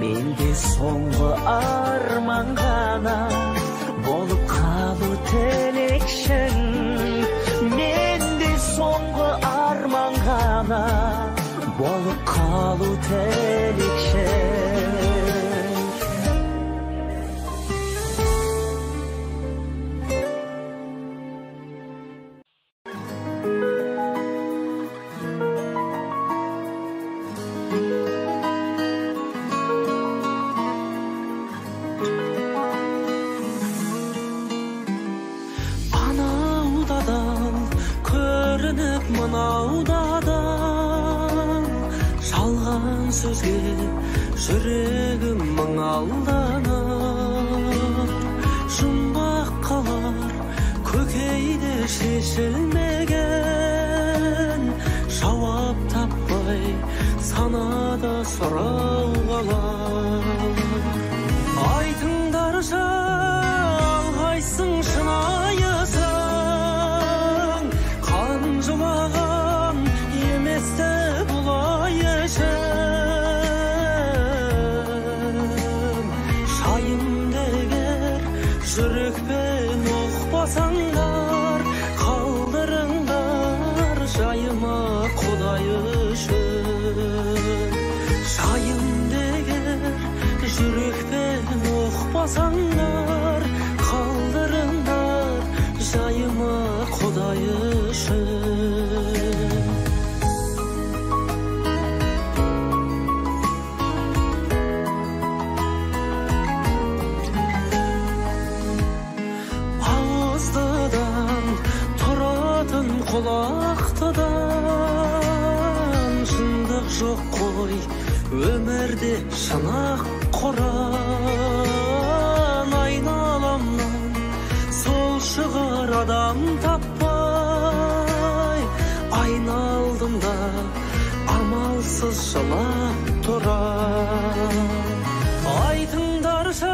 Менде соңғы арман ғана болып қалу тілекшін. Менде соңғы арман ғана болып қалу тілекшін. Жалған сөзге жүрегім мың алданыр. Жұмбақ қалар көкейде шешілмеген, жауап таппай санада сұрау қалар. Айтыңдаршы, алғайсың шынайысың, қан жылаған еместі бұлай ішім. Шайымды егер жүрекпен ұқпасаңдар, қалдырыңдар жайыма Құдай үшін. Шайымды егер жүрекпен ұқпасаңдар, қалдырыңдар жайыма Құдай үшін. Ауыздыдан тұратын құлақтыдан, шындық жоқ қой өмірде, шынақ құран айналамнан, сол шығар адам таппай, айналдым да амалсыз жылап тұрам. Айтыңдаршы,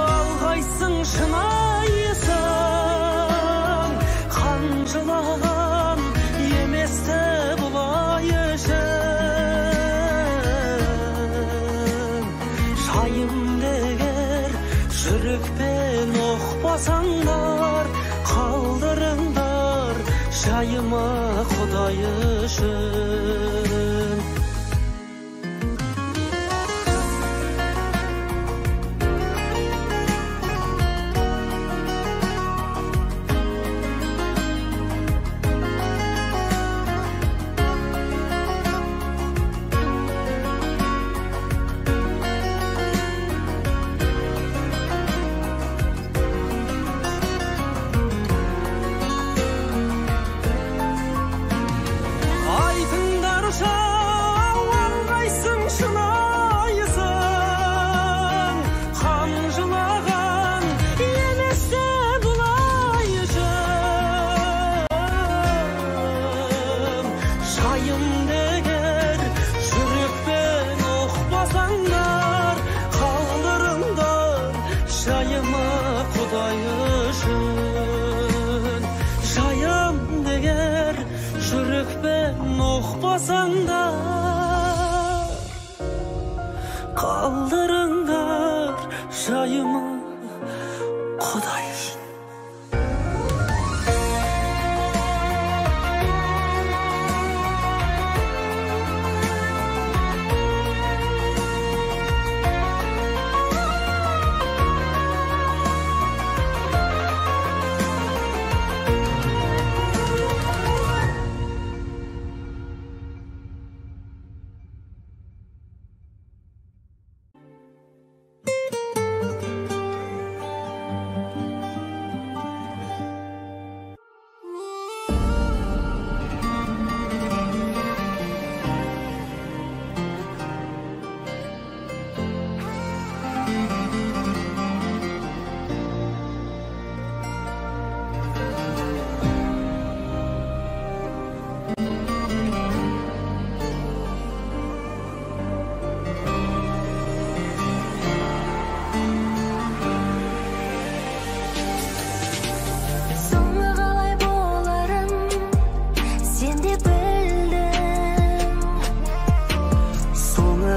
алғайсың шынайысың, қанжылаған еместі бұлай үшін. Шайымды егер жүрекпен ұқпасаңдар, қалдырыңдар жайыма Құдай үшін. Kaldırınlar жайыма Құдай үшін.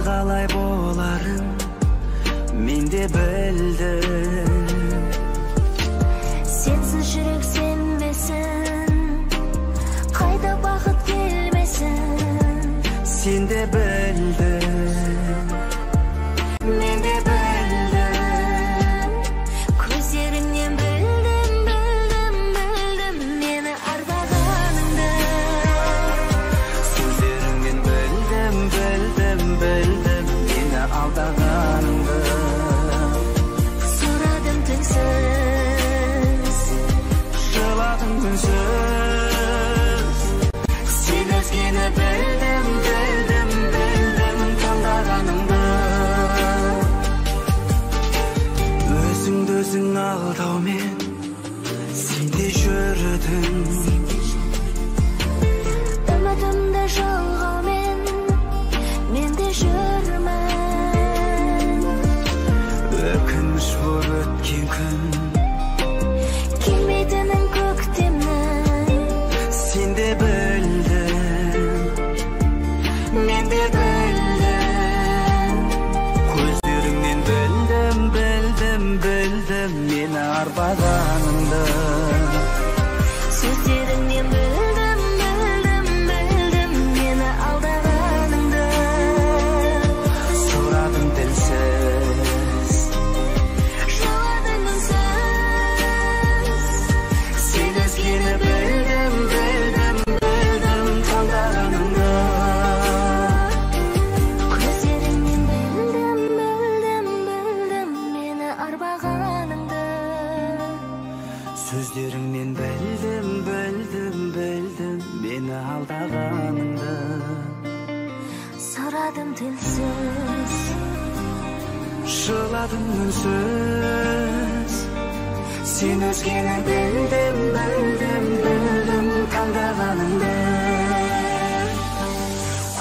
Қалай боларын мен де білдім. Сенсіз жүрек сенбесін, қайда бақыт келмесін. Сен де білдің, мен де білдім. Көздеріңнен білдім, білдім, білдім мені арбағаныңды. сөздеріңнен білдім, білдім, білдім мені алдағаныңды. Сұрадым түнсіз, жыладым күнсіз. сен өзгені білдім, білдім, білдім таңдағаныңды. Өзіңді өзің алдаумен сен де жүрдің. Үмітімді жалғаумен мен де жүрмін. Өкініш боп өткен күн, Келмейтінін көктемнің, сен де білдің, мен де білдім. көздеріңнен білдім, білдім, білдім мені арбағаныңды. Сөздеріңнен білдім, білдім, білдім мені алдағаныңды. Сұрадым тілсіз, Жыладың үнсіз, сен өзгені білдім, білдім, білдім таңдағаныңды. Көздеріңнен білдім, білдім, білдім мені арбағаныңды. сөздеріңнен білдім, білдім, білдім мені алдағаныңды. Сұрадым тілсіз, Жыладың үнсіз, сен өзгені білдім, білдім, білдім таңдағаныңды.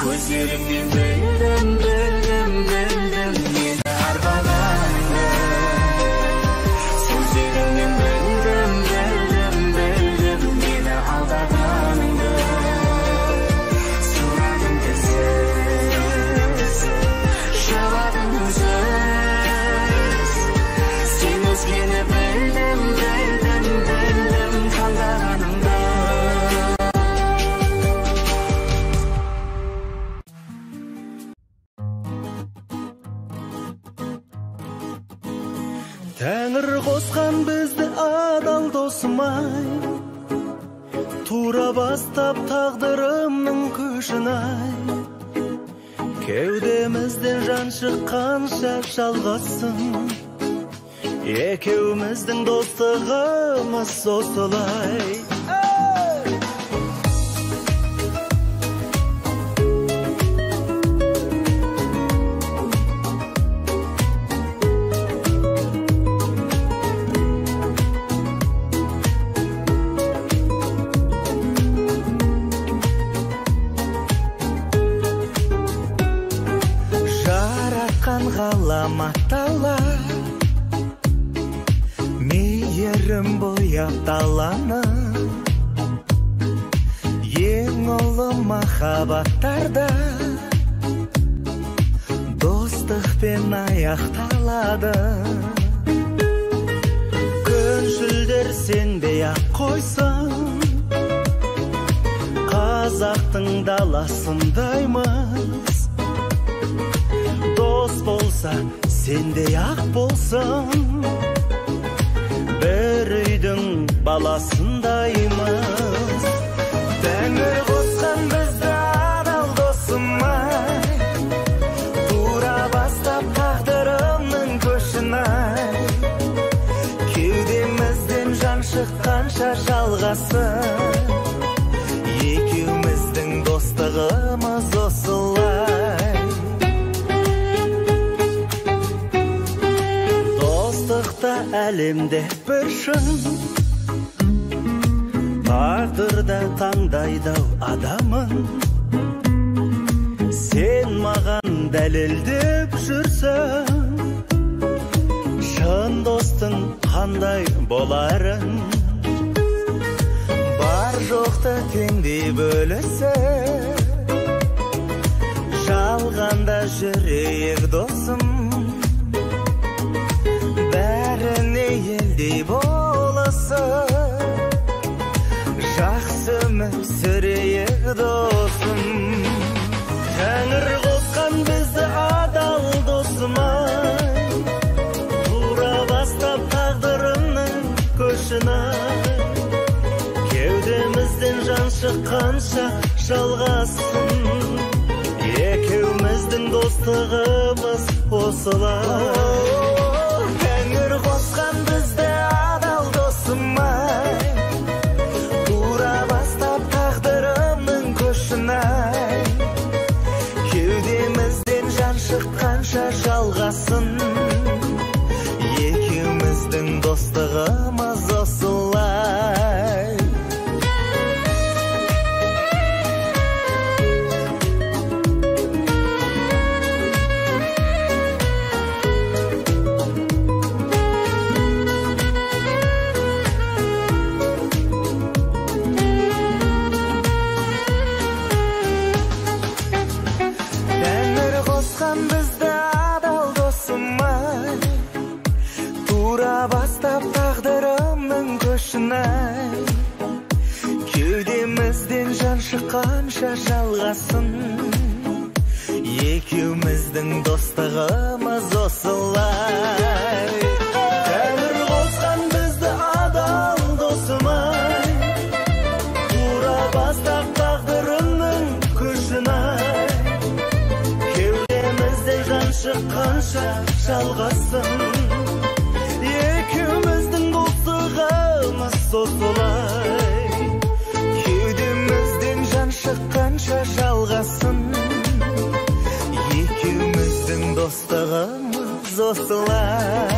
Көздеріңнен білдім, білдім, білдім мені арбағаныңды. Сөздеріңнен білдім, білдім, білдім мені алдағаныңды. Сұрадың тілсіз, жыладың үнсіз, сен өзгені білдім, білдім, білдім таңдағаныңды. Тәңір қосқан бізді адал досым-ай, тура бастап тағдырымның көшін-ай. Кеудемізден жан шыққанша жалғасын, екеуміздің достығымыз осылай. Ғаламаттала мейірім бояп даланы, ең ұлы махаббаттарда достықпен аяқталады. Күншілдер сенбей-ақ қойсын, қазақтың даласындаймыз. Дос болса, сендей-ақ болсын, бір үйдің баласындаймыз. Тәңір қосқан бізді адал досым-ай, тура бастап тағдырымның көшін-ай. Кеудемізден жан шыққанша жалғасын, екеуміздің достығымыз осылай. Әлемде бір шын, тағдырда таңдайдау адамын. Сен маған дәлелдеп жүрсің, шын достың қандай боларын. Бар жоқты теңдей бөлісіп, жалғанда жүрейік досым. Бәріне елдей болысып, жақсы өмір сүрейік досым. Тәңір қосқан бізді адал досым-ай, тура бастап тағдырымның көшін-ай. Кеудемізден жан шыққанша жалғасын, екеуміздің достығымыз осылай. Қосқан бізді адал досым-ай, тура бастап тағдырымның көшін-ай. Кеудемізден жан шыққанша жалғасын, екеуміздің достығымыз осылай. Кеудемізден жан шыққанша жалғасын, екеуміздің достығымыз осылай. Тәңір қосқан бізді адал досым-ай, тура бастап тағдырымның көшін-ай. Кеудемізден жан шыққанша жалғасын, екеуміздің достығымыз осылай. Кеудемізден жан шыққанша жалғасын, екеуміздің достығымыз осылай.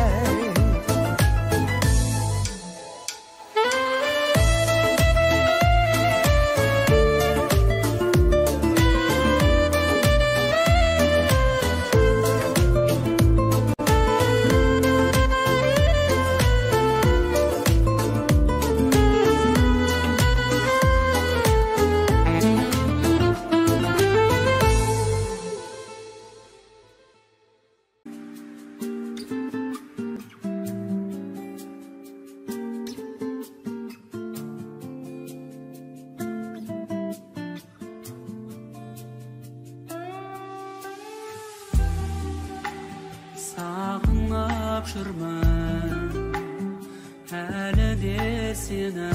Sağınıp жүрмін әлі де сені.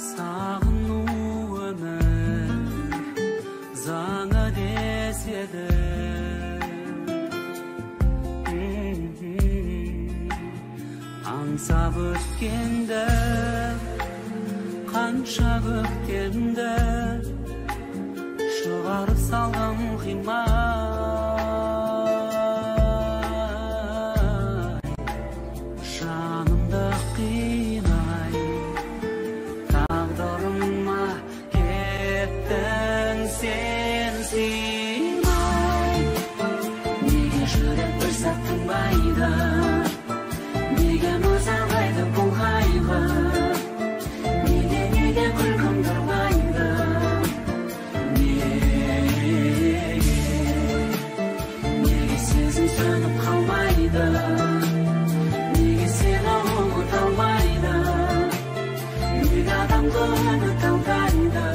Sağыну өмір заңы деседі. Аңсап өткенді қанша көктемді шығарып салдым қимай. Жанымды қинай тағдырыма кеттің сен сыймай. Неге жүрек бір сәт тынбайды, неге мазалайды бұл қайғы, неге күлкім тұрмайды, неге сезім сөніп қалмайды, неге сені ұмыта алмайды, неге адамды үміт алдайды,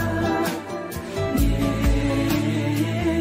неге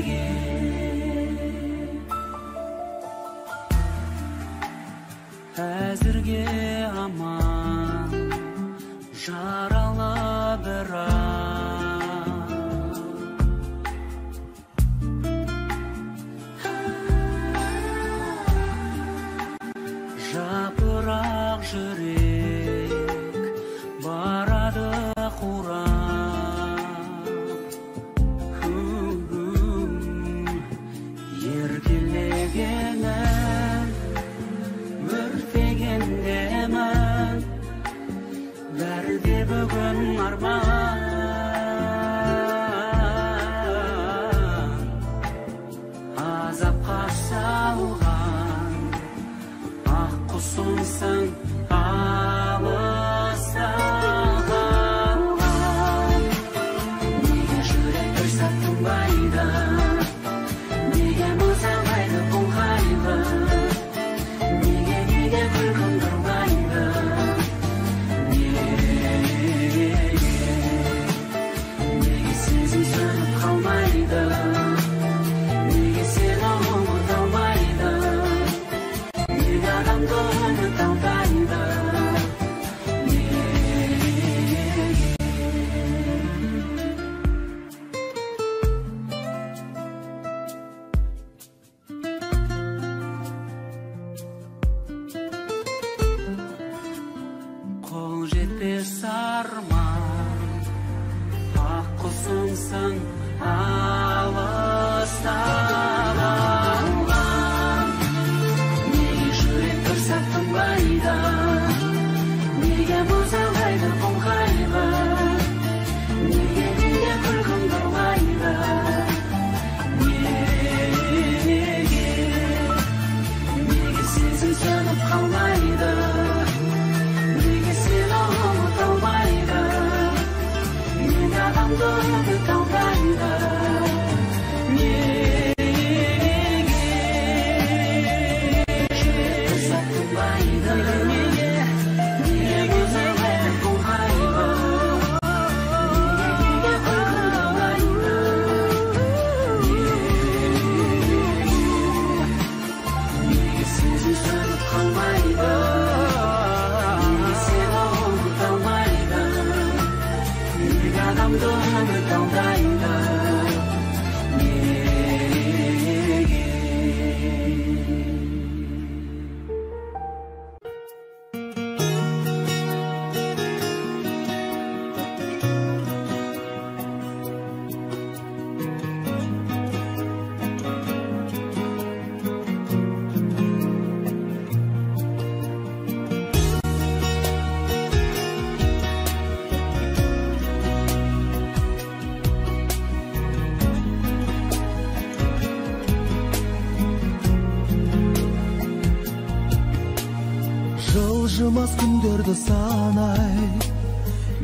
Жылжымас күндерді санай,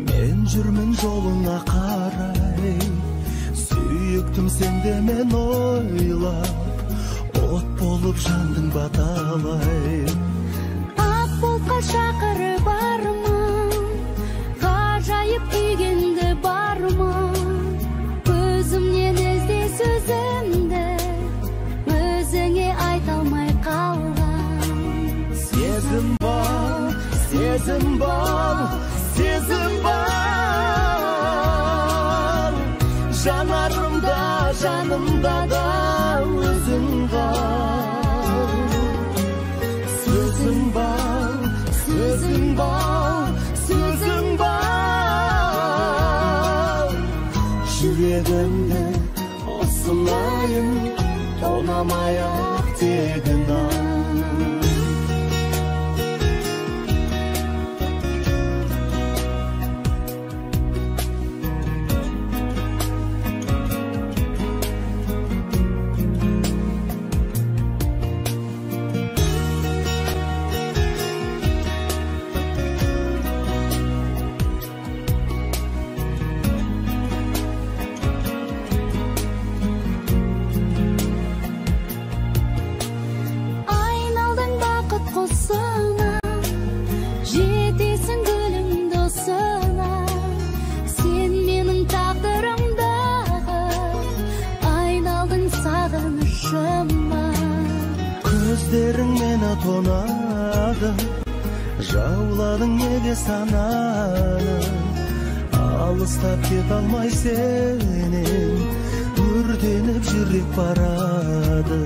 мен жүрмін жолыңа қарай. Сүйіктім сенде мен ойлап, от болып жандың баталай. Ат болқа шақыры барма, ғажайып күйгенді барма. Өзімнен ізде сөзімді, өзіңе айта алмай қалған. Сезім бар, сезім бар, сезім бар. Жанарымда, жанымда да өзің бар. Сөзің бар, сөзің бар, сөзің бар. Жүрегімді осылайын, тонамай-ақ тегін ал. Көздерің мені тонады, жауладың неге сананы. Алыстап кет алмай сенен, өртеніп жүрек барады.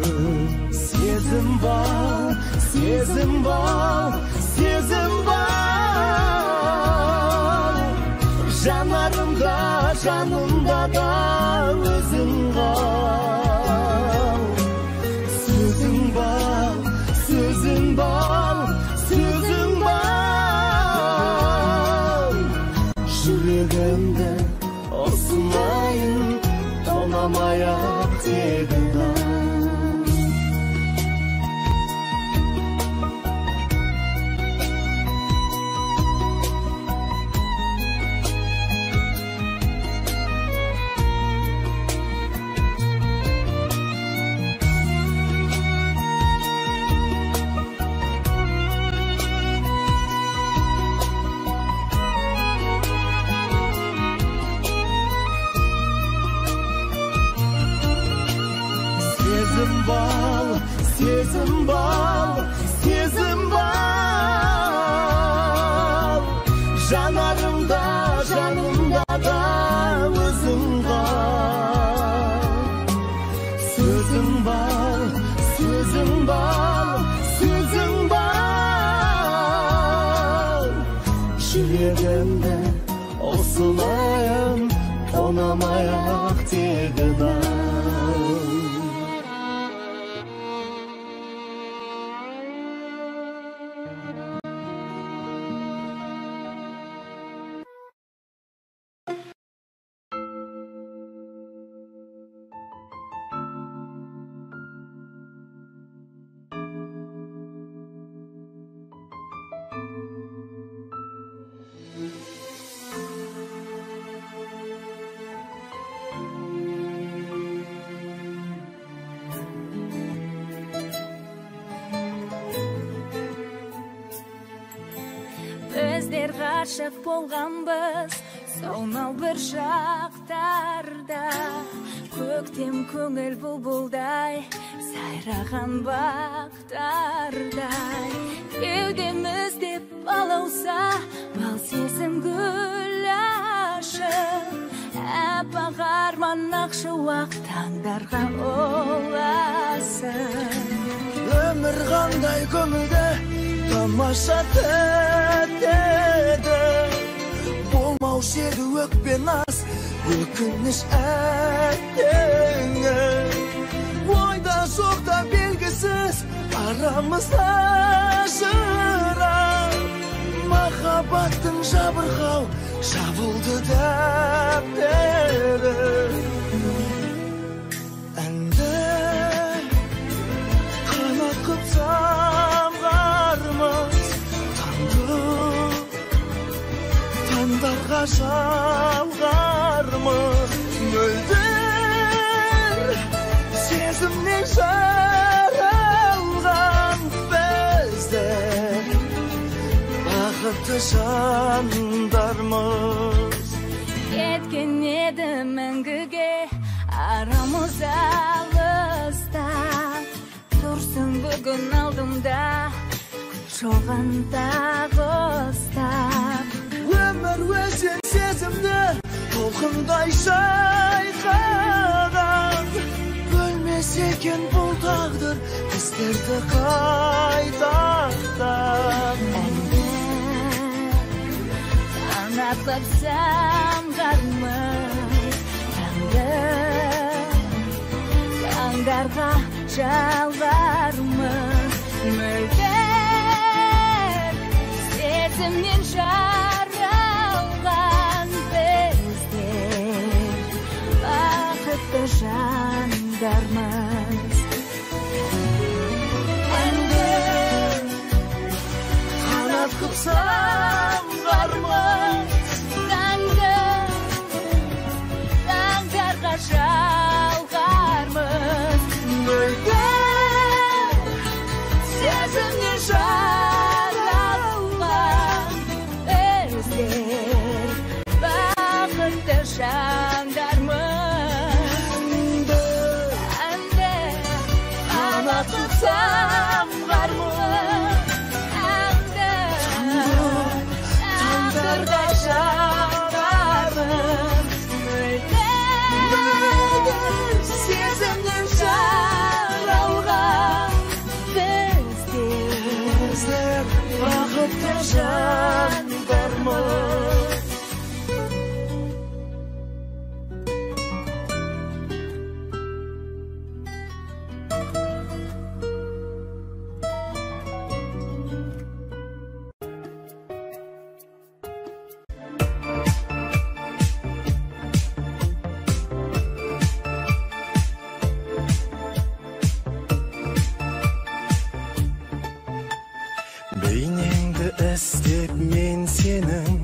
Сезім бар, сезім бар, сезім бар. Жанарымда, жанымда да өзің қал. Сөзің бар, сөзің бар, сөзің бар. Жүрегімді осылайын, тонамай-ақ тегін ал. Сезім бар, сезім бар, сезім бар. Жанарымда, жанымда да өзің қал. Сөзім бар, сөзім бар, сөзім бар. Жүрегімді осылайын, тонамай-ақ тегін ал. Біздер ғашық болғанбыз, сонау бір шақтарда. Көктем көңіл бұлбұлдай, сайраған бақтардай. Кеудемізде балауса, бал сезім гүл ашып. Әппақ арман ақшы уақ таңдарға оласың. Өмір қандай көңілді, тамаша тәттеді. Болмаушы еді өкпе наз, өкініш әттеңі. Ойда жоқта белгісіз, арамызда жырақ. Махаббаттың жабырқау, жабылды дәптері. Әнді қанат қып самғармыз, таңды бақытты жандармыз. Кеткен едім мәңгіге арамыз алыста, тұрсың бүгін алдымда жоғанда ұстап. Өмір өзен сезімді толқындай шайқаған, бөлмес екен бұл тағдыр біздерді қайтардан. Қанаттап самғармыз таңдарға жалғармыз. Мөлдір сезімнен жаралған біздер бақытты жандармыз. Қанат қып самғармыз, таңдарға жалғармыз. Мөлдір сезімнен жаралған біздер бақытты жандармыз. Қанат қып самғармыз, таңдарға жалғармыз. Сезімнен жаралған біздер бақытты жандармыз. Бейнеңді іздеп мен сенің,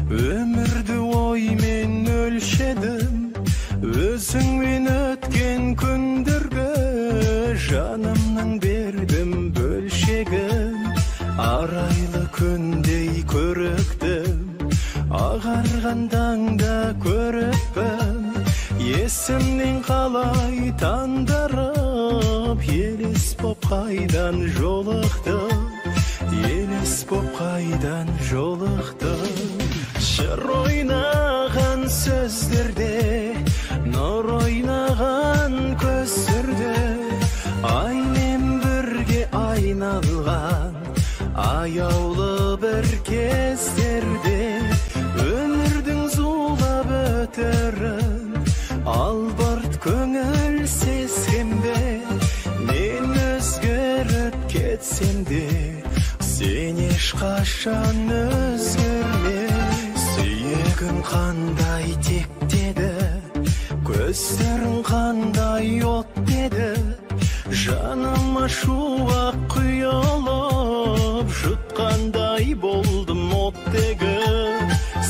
өмірді оймен өлшедім. Өзіңмен өткен күндерге жанымның бердім бөлшегін. Арайлы күндей көріктім, ағарған таңда көріппін. Есімнен қалай таңдарып, елес боп қайдан жолықтым. Елес боп қайдан жолықтым. Жыр ойнаған сөздерде, нұр ойнаған көздерде, аймен бірге айналған аяулы бір кездерде. Өмірдің зулап өтерін албарт көңіл сезгенде, мен өзгеріп кетсем де сен ешқашан өзгерме. Сүйегің қандай тектеді, көздерің қандай от деді. Жаныма шуақ құйылып, жұтқандай болдым оттегі.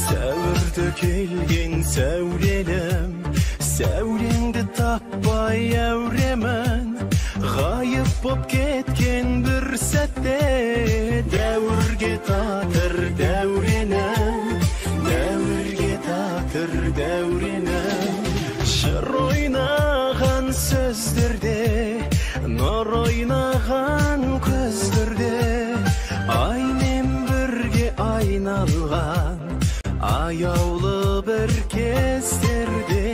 Сәуірді келген сәулелім, сәулеңді таппай әуремін. Ғайып боп кеткен бір сәтте, дәуірге татыр дәуренім, дәуірге татыр дәуренім. Жыр ойнаған сөздерде, нұр ойнаған көздерде, аймен бірге айналған аяулы бір кездерде.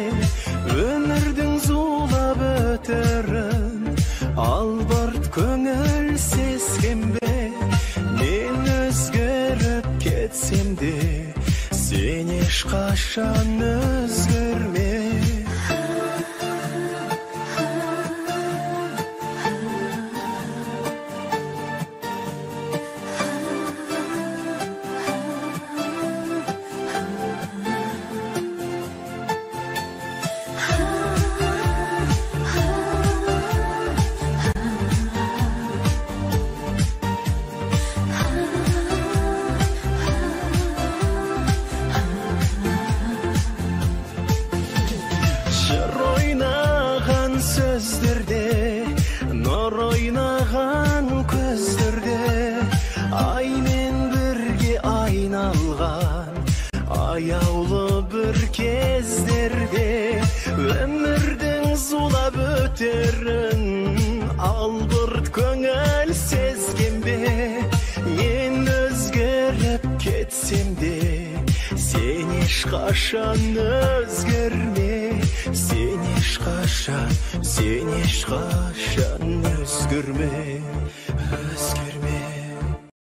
Өмірдің зулап өтерін албарт көңіл сезгенбе, мен өзгеріп кетсем де сен ешқашан өзгерме. Сөздерде, нұр ойнаған көздерде, аймен бірге ай ешқашан өзгерме, сен ешқашан өзгерме, өзгерме.